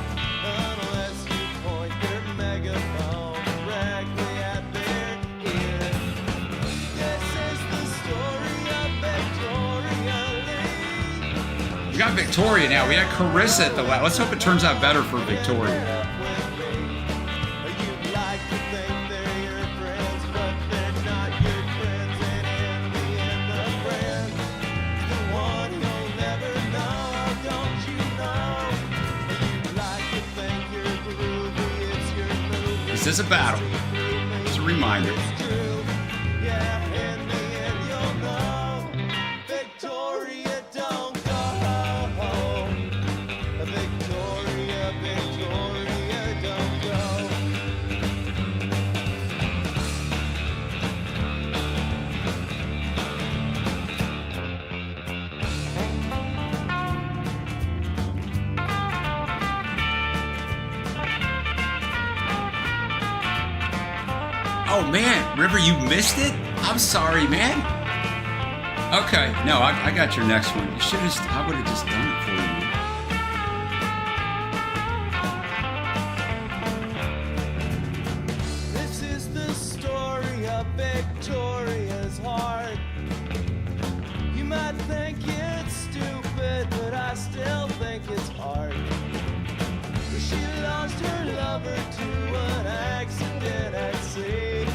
unless you point your megaphone directly at their ear. This is the story of Victoria Lee. We got Victoria now. We had Carissa at the last. Let's hope it turns out better for Victoria. You'd like to think they're your friends, but they're not your friends. And in the end, the friend, the one you'll never know, don't you know? You'd like to think you're groovy, it's your movie. This is a battle. Just a reminder. It's true, yeah, in the end you'll know. Victoria, don't go home. Victoria, Victoria, don't go. Oh man, River, you missed it? I'm sorry, man. Okay, no, I got your next one. You should have. I would have just done it for you. This is the story of Victoria's heart. You might think it's stupid, but I still think it's hard. She lost her lover to an accident at sea.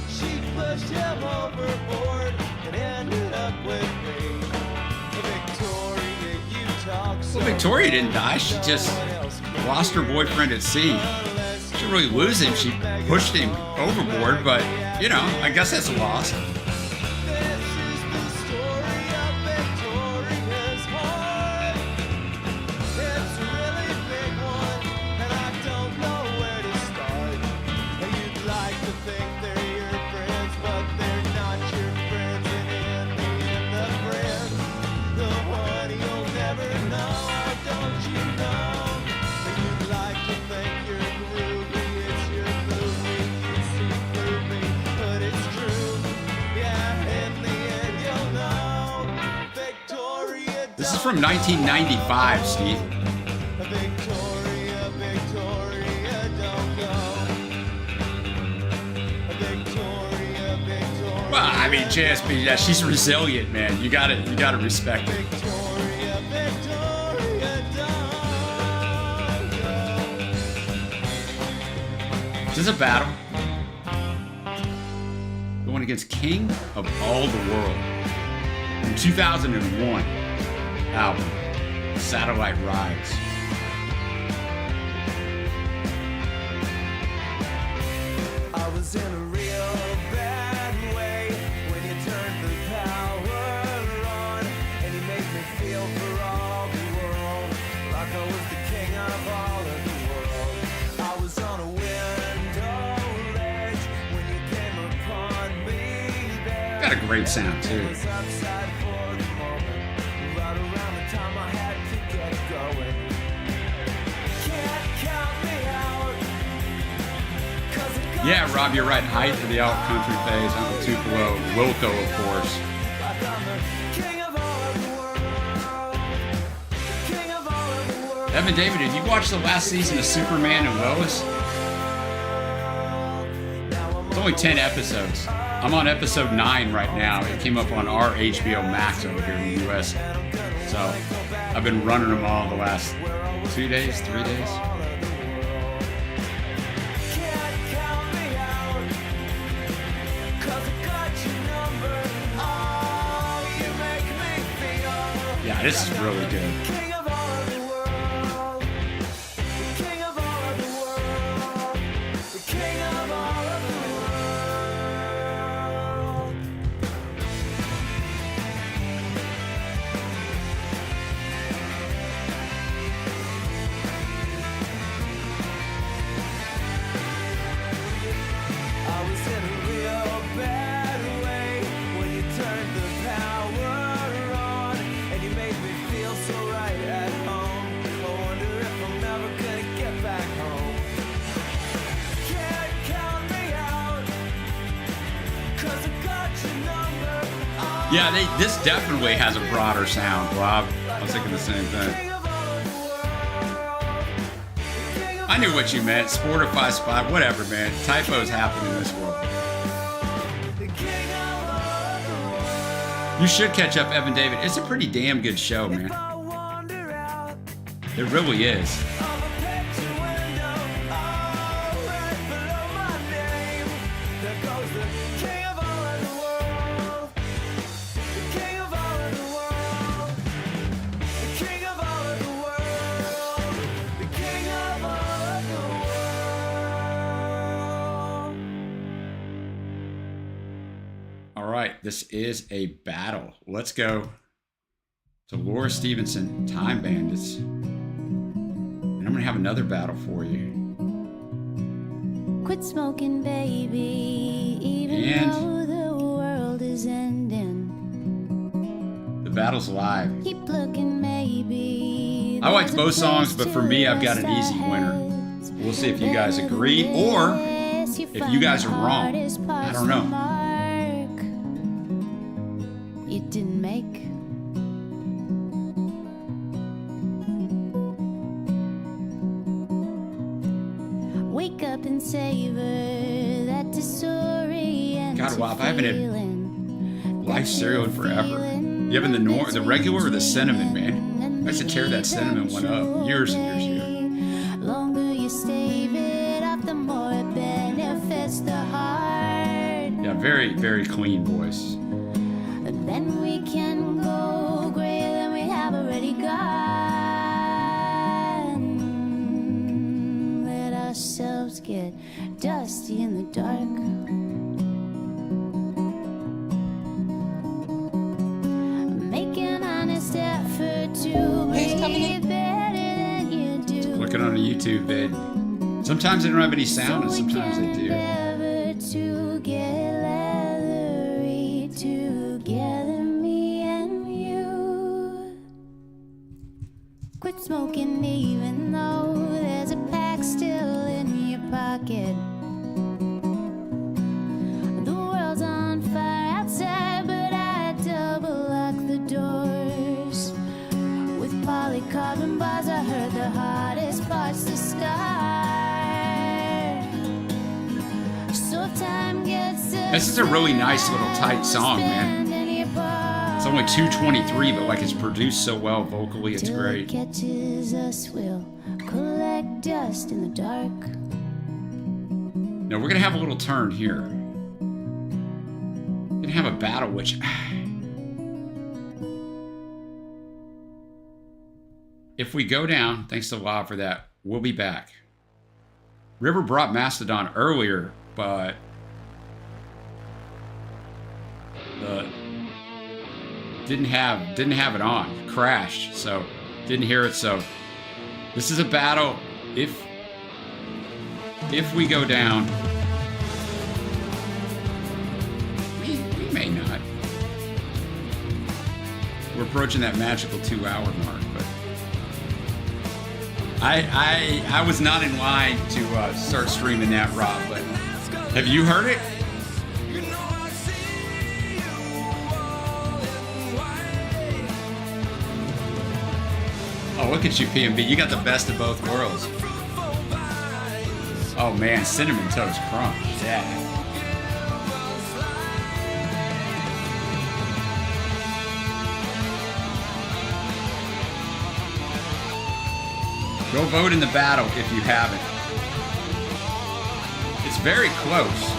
She pushed him overboard and ended up with me. Victoria, you talk so Well, Victoria didn't die. She just lost her boyfriend at sea. She didn't really lose him. She pushed him overboard, but you know, I guess that's a loss. This is the story of Victoria's heart. It's a really big one, and I don't know where to start. You'd like to think they're your friends, but they're not your friends. And in the end, the friend, the one you'll never know, don't you know? You'd like to think you're groovy, it's your movie, you see through me, but it's true. Yeah, in the end, you'll know. Victoria, This is from 1995, Steve. Victoria, Victoria, don't go. Victoria, Victoria. Well, I mean, JSB, yeah, she's resilient, man. You gotta respect it. Victoria, Victoria, don't go. This is a battle. Going against King of All the World. From 2001 album, Satellite Rides. I was in a real bad way when you turned the power on, and you made me feel for all the world like I was the king of all of the world. I was on a window ledge when you came upon me there. Got a great sound too. It was outside for the moment, right around the time I had to get going. Can't count me out, 'cause it Yeah, Rob, you're right. Height of the alt country phase. Uncle Tupelo, Wilco, of course. Evan David, did you watch the last season of Superman and Lois? It's only 10 episodes. I'm on episode 9 right now. It came up on our HBO Max over here in the US. So I've been running them all the last 2 days, 3 days. Yeah, this is really good. Yeah, this definitely has a broader sound, Bob. I was thinking the same thing. I knew what you meant. Sportify spot, whatever, man. Typos happen in this world. You should catch up, Evan David. It's a pretty damn good show, man. It really is. This is a battle. Let's go to Laura Stevenson, Time Bandits. And I'm going to have another battle for you. Quit smoking, baby, even though the world is ending. The battle's live. Keep looking, maybe. I liked both songs, but for me, I've got an easy winner. We'll see if you guys agree or if you guys are wrong. I don't know. You didn't make. Wake up and savor that disorienting. God, wow, I haven't had life cereal in forever. You having the regular or the cinnamon, man? I used to tear that cinnamon one up years and years ago. Longer you stave it up, the more it benefits the heart. Yeah, very, very clean voice. And then we can go greater than we have already gone. Let ourselves get dusty in the dark. Make an honest effort to breathe better than you do. Looking on a YouTube vid. Sometimes they don't have any sound, and sometimes they do. To get leathery together, me and you. Quit smoking even though there's a pack still in your pocket. The world's on fire outside, but I double lock the doors. With polycarbon bars, I heard the hardest parts to start. This is a really nice little tight song, man. It's only 2:23, but like it's produced so well vocally, it's great. Catches us, we'll collect dust in the dark. Now we're gonna have a little turn here. We're gonna have a battle, which if we go down, thanks to Law for that, we'll be back. River brought Mastodon earlier, but didn't have it on. Crashed, so didn't hear it. So this is a battle. If we go down, we may not. We're approaching that magical 2-hour mark, but I was not in line to start streaming that, Rob, but Have you heard it? Oh, look at you, PMB. You got the best of both worlds. Oh man, Cinnamon Toast Crunch. Yeah. Go vote in the battle if you haven't. It's very close.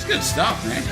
Good stuff, man.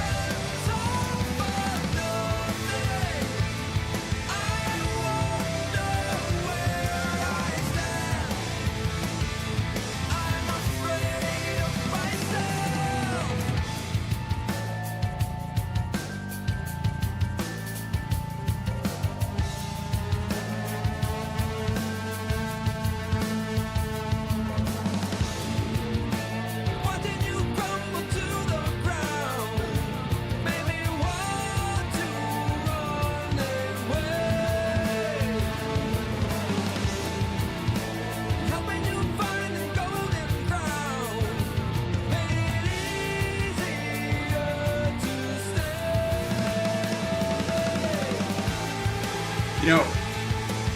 You know,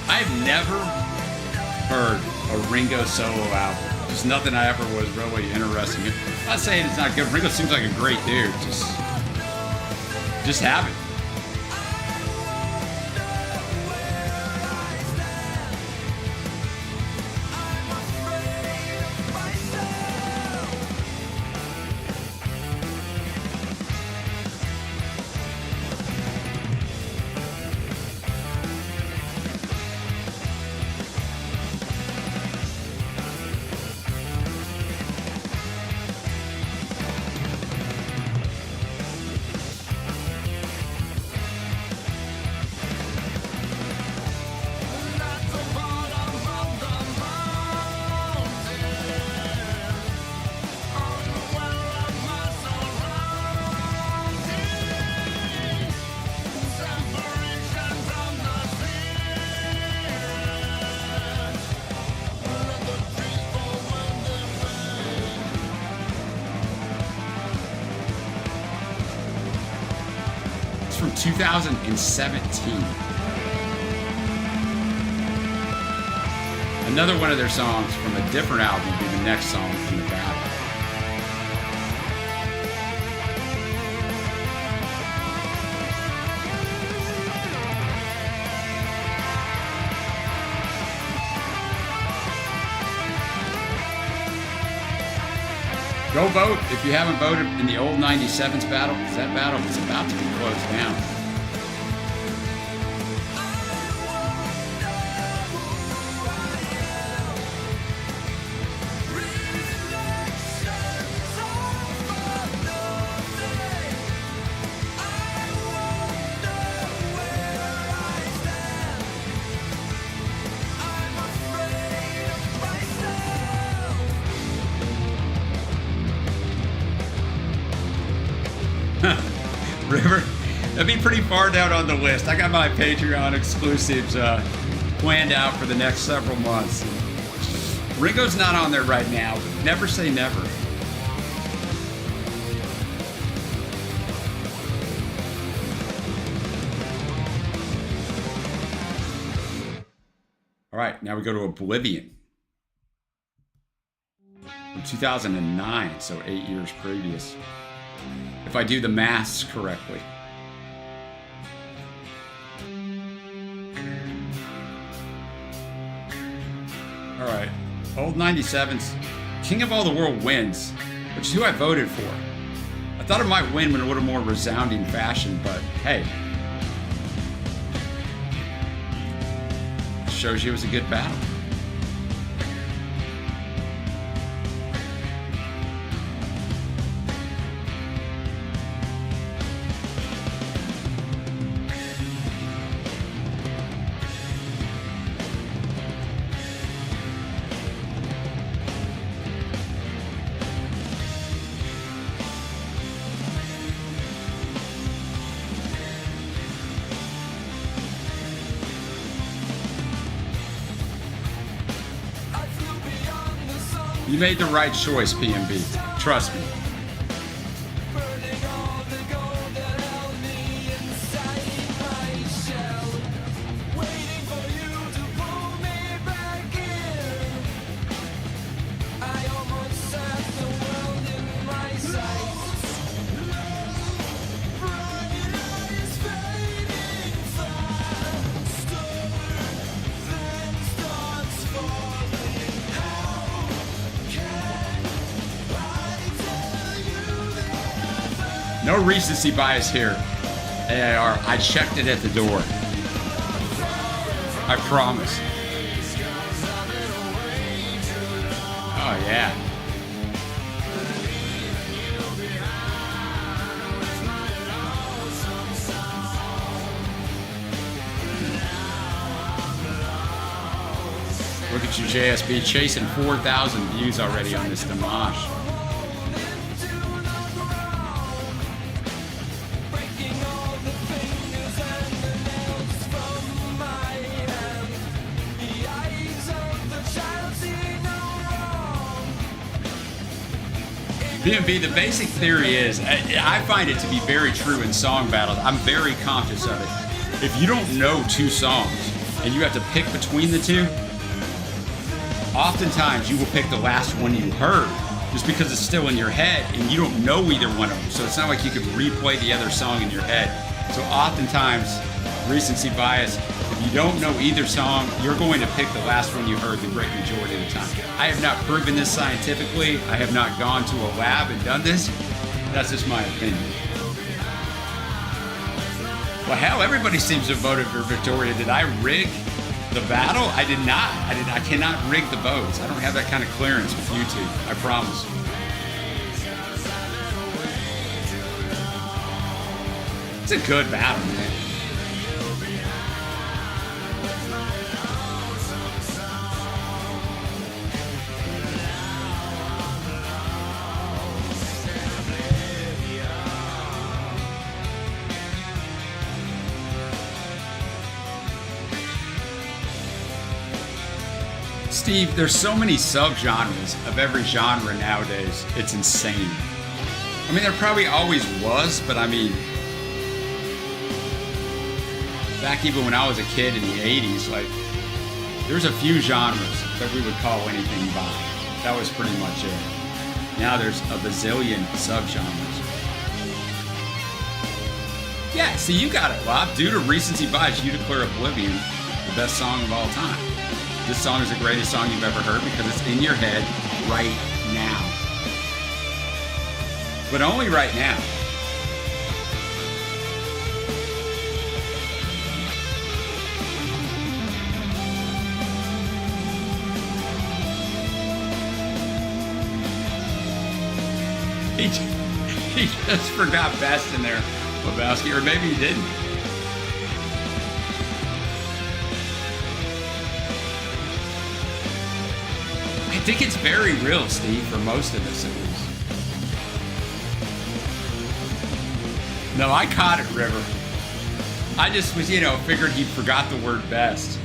I've never heard a Ringo solo album. Just nothing I ever was really interested in. I'm not saying it's not good. Ringo seems like a great dude. Just have it. From 2017. Another one of their songs from a different album will be the next song from the battle. Go vote if you haven't voted in the old 97's battle, because that battle is about to be closed down. River, that'd be pretty far down on the list. I got my Patreon exclusives planned out for the next several months. Ringo's not on there right now, but never say never. All right, now we go to Oblivion. From 2009, so 8 years previous. If I do the maths correctly. All right, old 97's King of All the World wins, which is who I voted for. I thought it might win in a little more resounding fashion, but hey. Shows you it was a good battle. You made the right choice, PMB. Trust me. No recency bias here. AIR, I checked it at the door. I promise. Oh, yeah. Look at you, JSB, chasing 4,000 views already on this Dimash. BMB, the basic theory is, I find it to be very true in song battles. I'm very conscious of it. If you don't know two songs and you have to pick between the two, oftentimes you will pick the last one you heard just because it's still in your head and you don't know either one of them. So it's not like you can replay the other song in your head. So oftentimes, recency bias, if you don't know either song, you're going to pick the last one you heard the great majority of the time. I have not proven this scientifically. I have not gone to a lab and done this. That's just my opinion. Well, hell, everybody seems to have voted for Victoria. Did I rig the battle? I did not. I cannot rig the votes. I don't have that kind of clearance with YouTube. I promise. It's a good battle, man. Steve, there's so many subgenres of every genre nowadays. It's insane. I mean, there probably always was, but I mean, back even when I was a kid in the 80s, like, there's a few genres that we would call anything by. That was pretty much it. Now there's a bazillion subgenres. Yeah, see, you got it, Bob. Due to recency bias, you declare Oblivion the best song of all time. This song is the greatest song you've ever heard because it's in your head right now. But only right now. He just forgot best in there, Lebowski, or maybe he didn't. I think it's very real, Steve, for most of us at least. No, I caught it, River. I just was, figured he forgot the word best.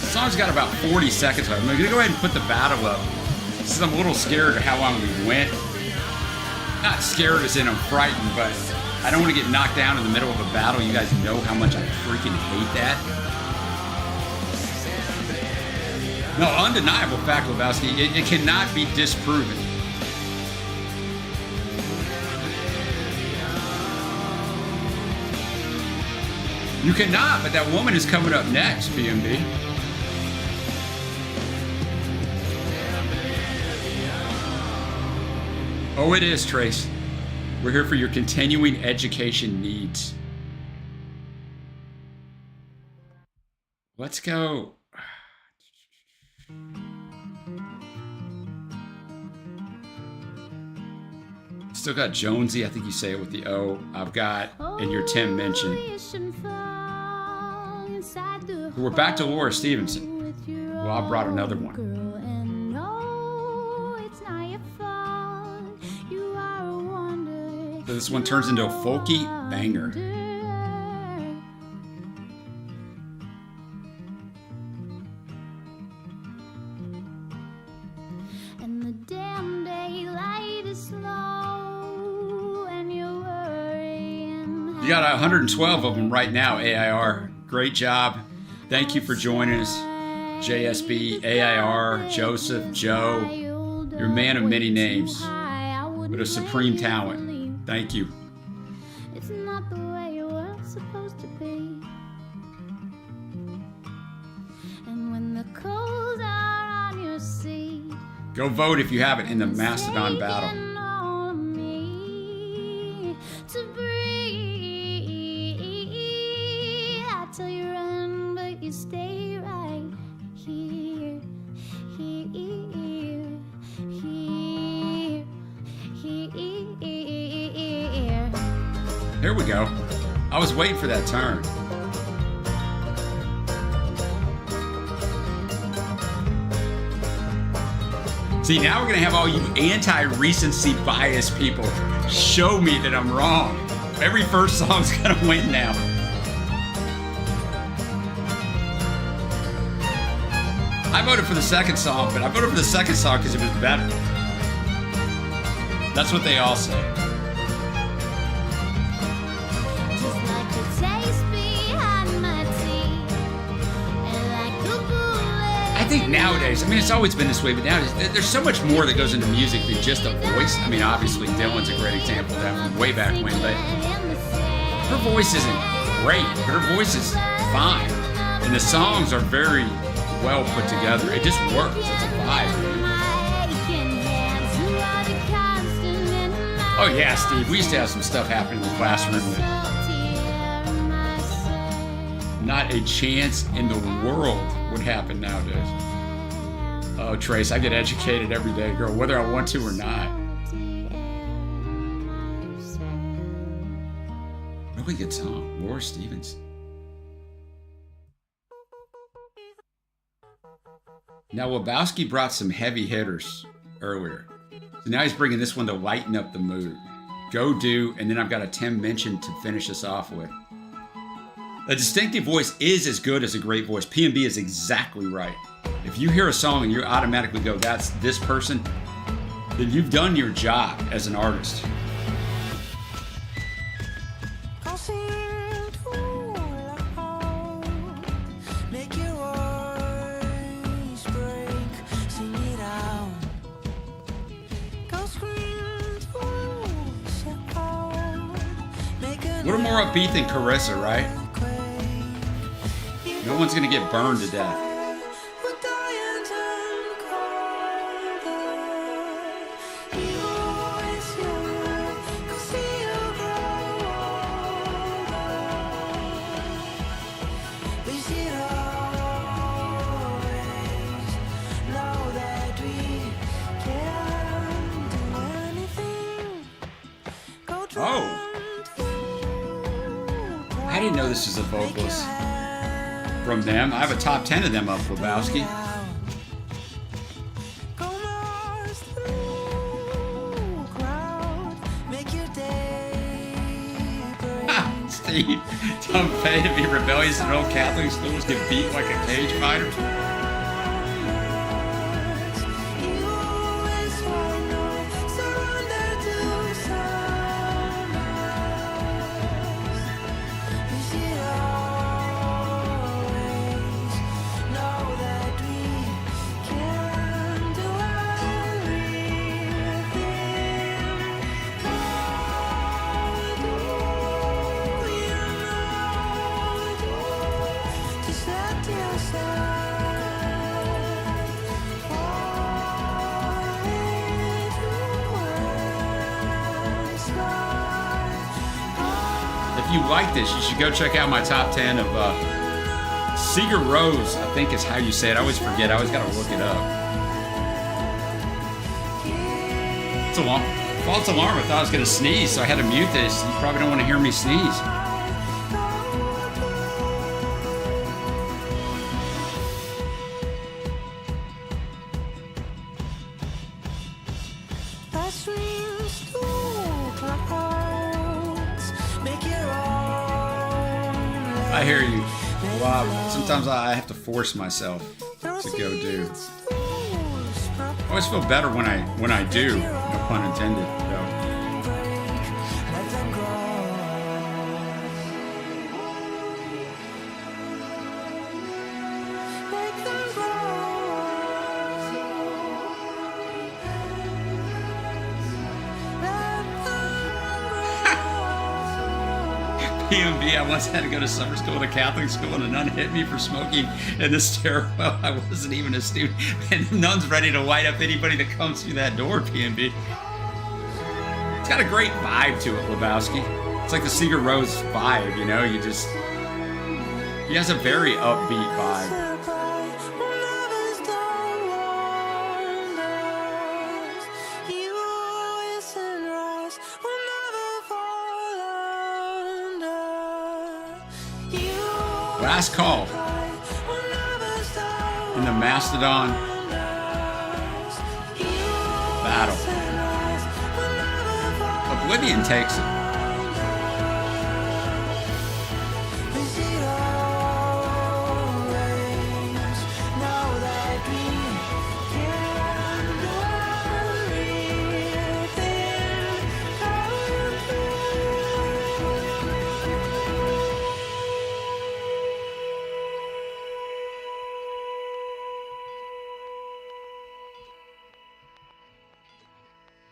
The song's got about 40 seconds left. I'm going to go ahead and put the battle up. Since I'm a little scared of how long we went. Not scared as in I'm frightened, but I don't want to get knocked down in the middle of a battle. You guys know how much I freaking hate that. No, undeniable fact, Lebowski. It cannot be disproven. You cannot, but that woman is coming up next, BMB. Oh, it is, Trace. We're here for your continuing education needs. Let's go. Still got Jonesy. I think you say it with the O. I've got, and your Tim mentioned. We're back to Laura Stevenson. Well, I brought another one. So this one turns into a folky banger. And the damn daylight is slow, and you're worrying. You got 112 of them right now, AIR. Great job. Thank you for joining us. JSB, AIR, Joseph, Joe. You're a man of many names, but a supreme talent. Thank you. It's not the way it was supposed to be. And when the coals are on your seat, Go vote if you haven't in the Mastodon battle. taking all of me to breathe. I tell you run, but you stay right here, here, here, here. Here we go. I was waiting for that turn. See, now we're going to have all you anti-recency bias people show me that I'm wrong. Every first song's going to win now. I voted for the second song, but I voted for the second song because it was better. That's what they all say. Just like the taste behind my teeth, and like the bullet. I think nowadays, I mean, it's always been this way, but nowadays, there's so much more that goes into music than just a voice. I mean, obviously, Dylan's a great example of that from way back when, but her voice isn't great, but her voice is fine. And the songs are very well put together. It just works. It's a vibe. Oh yeah, Steve, we used to have some stuff happen in the classroom that not a chance in the world would happen nowadays. Oh, Trace, I get educated every day, girl, whether I want to or not. Really good song, Laura Stevens. Now, Lebowski brought some heavy hitters earlier. So now he's bringing this one to lighten up the mood. Go Do, and then I've got a Tim mention to finish us off with. A distinctive voice is as good as a great voice. P&B is exactly right. If you hear a song and you automatically go, that's this person, then you've done your job as an artist. What a more upbeat than Carissa, right? No one's gonna get burned to death. Oh! I didn't know this was a vocalist from them. I have a top 10 of them up, Lebowski. Steve, Tom Petty to be rebellious in old Catholic schools get beat like a cage fighter. If you like this, you should go check out my top 10 of Seeger Rose, I think is how you say it. I always forget. I always got to look it up. It's a false alarm. I thought I was going to sneeze, so I had to mute this. You probably don't want to hear me sneeze. I hear you. Wow. Sometimes I have to force myself to go do. I always feel better when I do. No pun intended. Though. PMB, I once had to go to summer school at a Catholic school, and a nun hit me for smoking in the stairwell. I wasn't even a student, and the nun's ready to light up anybody that comes through that door, PMB. It's got a great vibe to it, Lebowski. It's like the Cedar Rose vibe, you know? He has a very upbeat vibe. Last call in the Mastodon battle. Oblivion takes it.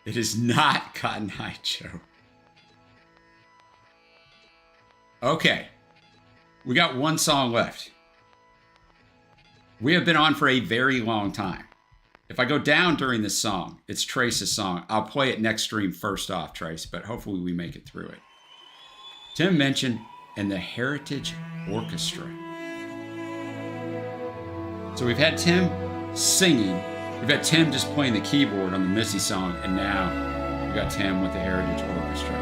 It is not Cotton Eye Joe. Okay. We got one song left. We have been on for a very long time. If I go down during this song, it's Trace's song. I'll play it next stream first off, Trace, but hopefully we make it through it. Tim mentioned and the Heritage Orchestra. So we've had Tim singing. We've got Tim just playing the keyboard on the Missy song, and now we've got Tim with the Heritage Orchestra.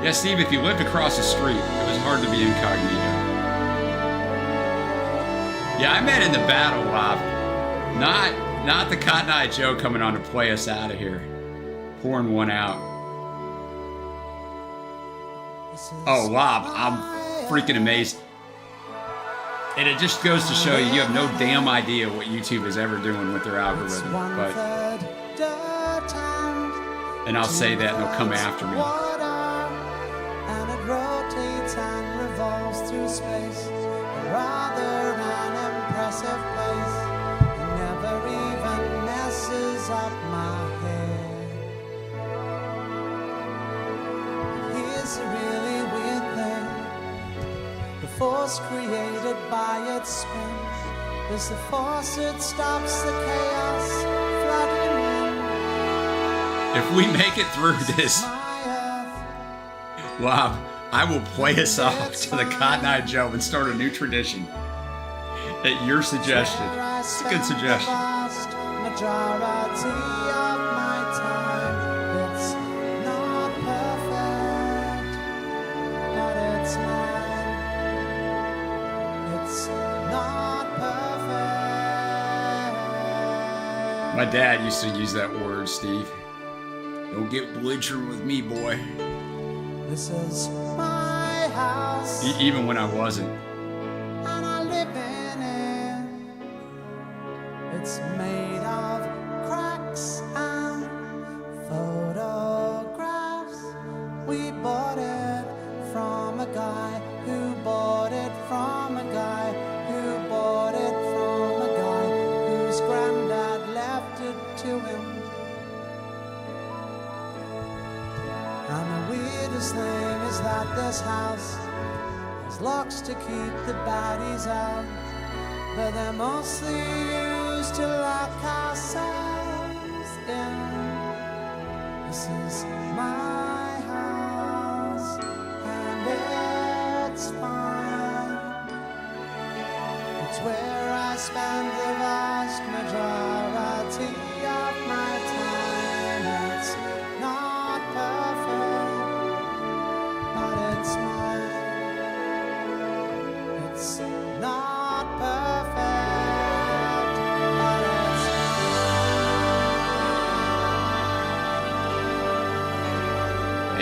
Yeah, Steve, if you lived across the street, it was hard to be incognito. Yeah, I meant in the battle, not the Cotton Eye Joe coming on to play us out of here, pouring one out. Oh, Lob, I'm freaking amazed. And it just goes to show you have no damn idea what YouTube is ever doing with their algorithm. But, and I'll say that and they'll come after me. And it rotates and revolves through space. Rather an impressive place. It never even messes up my head. Here's a really weird thing. The force created by its spin is the force that stops the chaos flooding in. If we make it through this, wow, I will play us off to the Cotton Eye Joe and start a new tradition. At your suggestion. It's a good suggestion. Majority of my time, it's not perfect, but it's mine. It's not perfect. My dad used to use that word, Steve. Don't get belligerent with me, boy. This is my house, Even when I wasn't. and I live in it. It's made of cracks and photographs. We bought it from a guy who bought it from a guy who bought it from a guy whose granddad left it to him. And the weirdest thing is that this house has locks to keep the baddies out, but they're mostly used to lock ourselves in. This is my house, and it's fine. It's where I spend the vast majority of my time. It's not perfect, but it's mine. It's not perfect, but it's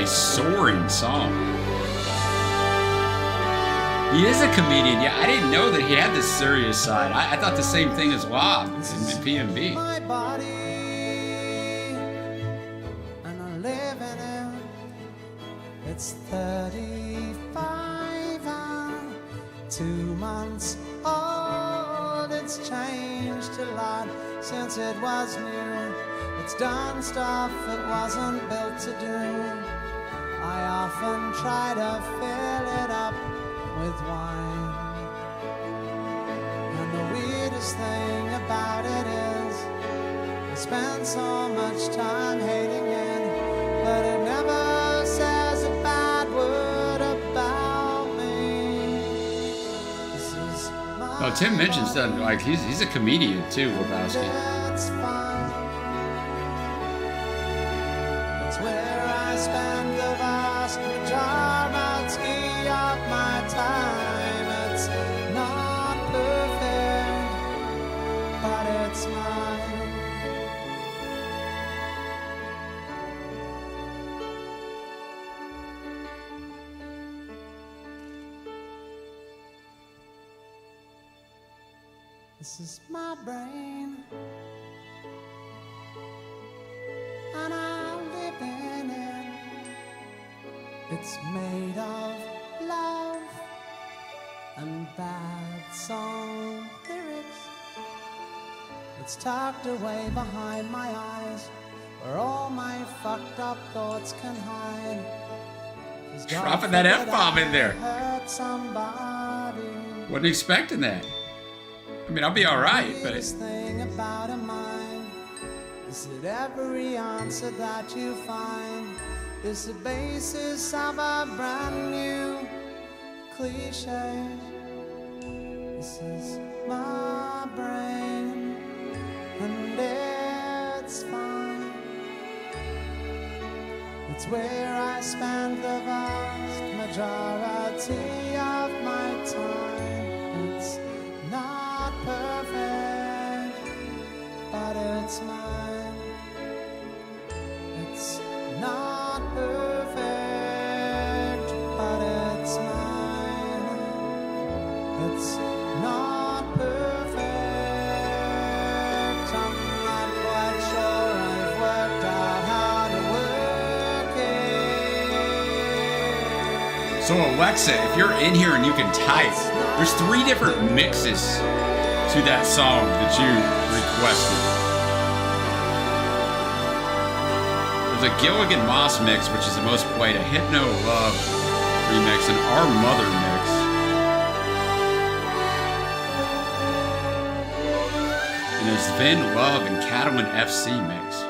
A soaring song. He is a comedian. Yeah, I didn't know that he had this serious side. I thought the same thing as Wob in PMB. My body, and I'm living it. It's 35 and 2 months old. It's changed a lot since it was new. It's done stuff it wasn't built to do. I often try to fill it up with wine. And the weirdest thing about it is I spend so much time hating it, but it never says a bad word about me. This is my Oh, Tim mentions that like he's a comedian too, Lebowski. It's fine. It's where I spend the vast majority of my time. It's not perfect, but it's mine. This is my brain, and I'm living in. It's made of love and bad song lyrics. It's tucked away behind my eyes, where all my fucked up thoughts can hide. 'Cause God Dropping that forbid F-bomb in there. I hurt somebody. Wasn't expecting that. I mean, I'll be all right, but This thing about a mind is that every answer that you find is the basis of a brand new cliche. This is my brain, and it's fine. It's where I spend the vast majority of my time. It's not perfect, but it's mine. It's not perfect, but it's mine. It's not perfect. I'm not quite sure I've worked out how to work it. so Alexa, if you're in here and you can type, there's 3 different mixes to that song that you requested. There's a Gilligan Moss mix, which is the most played, a Hypno Love remix, and Our Mother mix. And there's Vin Love and Cattleman FC mix.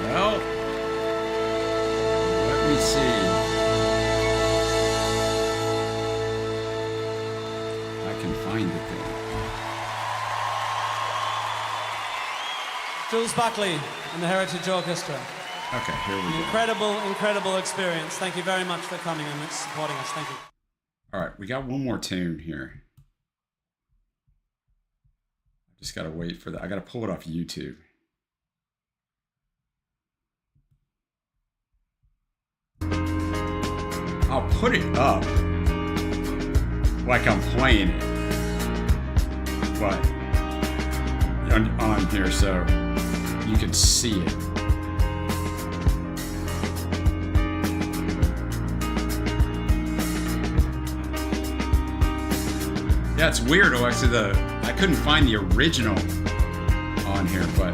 Well, let me see. I can find it there. Jules Buckley and the Heritage Orchestra. Okay, here we go. Incredible experience. Thank you very much for coming and supporting us. Thank you. All right, we got one more tune here. I just got to wait for that. I got to pull it off YouTube. I'll put it up like I'm playing it, but on here so you can see it. Yeah, it's weird, Alexa. I couldn't find the original on here, but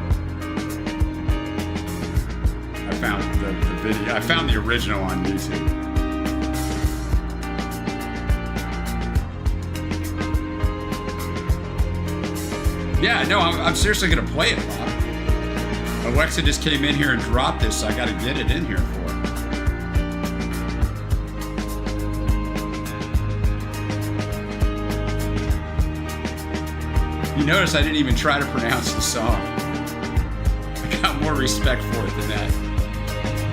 I found the video. I found the original on YouTube. Yeah, no, I'm seriously gonna play it, Bob. Alexa just came in here and dropped this, so I gotta get it in here for her. You notice I didn't even try to pronounce the song. I got more respect for it than that,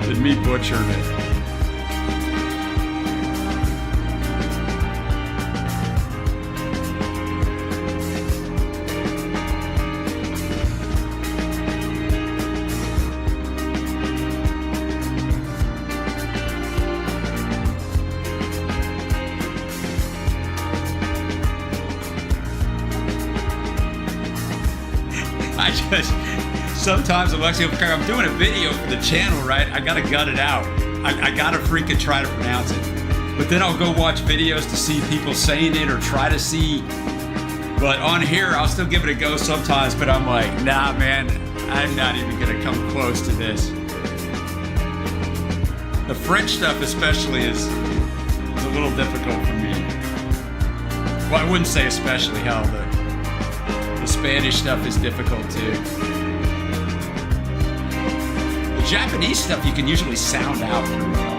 than me butchering it. I just, sometimes Alexa, I'm doing a video for the channel, right? I gotta gut it out. I gotta freaking try to pronounce it. But then I'll go watch videos to see people saying it or try to see. But on here, I'll still give it a go sometimes, but I'm like, nah, man, I'm not even gonna come close to this. The French stuff especially is a little difficult for me. Well, I wouldn't say especially, hell, the Spanish stuff is difficult too. The Japanese stuff you can usually sound out pretty well.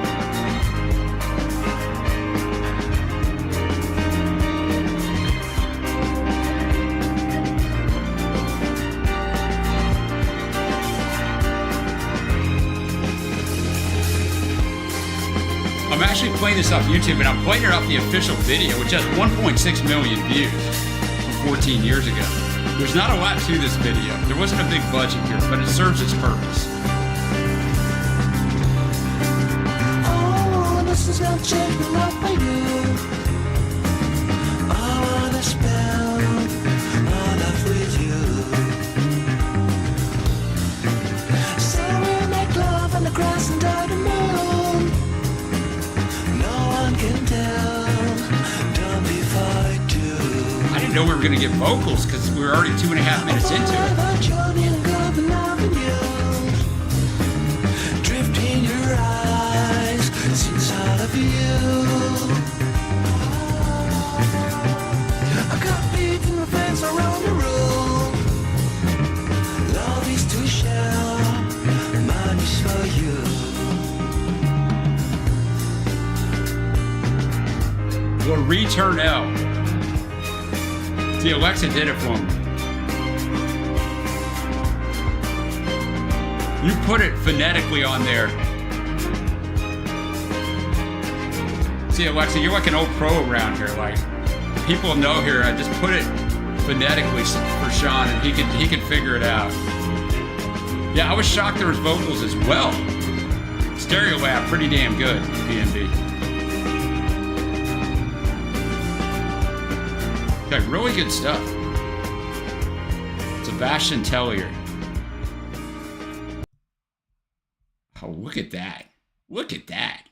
I'm actually playing this off YouTube, and I'm playing it off the official video, which has 1.6 million views from 14 years ago. There's not a lot to this video. There wasn't a big budget here, but it serves its purpose. Oh, this is gonna change my life for you. I wanna spend my life with you. So we'll make love on the grass under the moon. No one can tell. Don't be afraid to. I didn't know we were going to get vocals because we were already 2.5 minutes into it. Drifting your eyes, inside of you. I got beats in the fence around the room. Love is to share, mine is for you. Well, return L. See, Alexa did it for me. You put it phonetically on there. See, Alexa, you're like an old pro around here. Like, people know here. I just put it phonetically for Sean, and he can figure it out. Yeah, I was shocked there was vocals as well. Stereolab, pretty damn good, BNB. Okay, really good stuff. Sebastian Tellier. Oh, look at that. Look at that.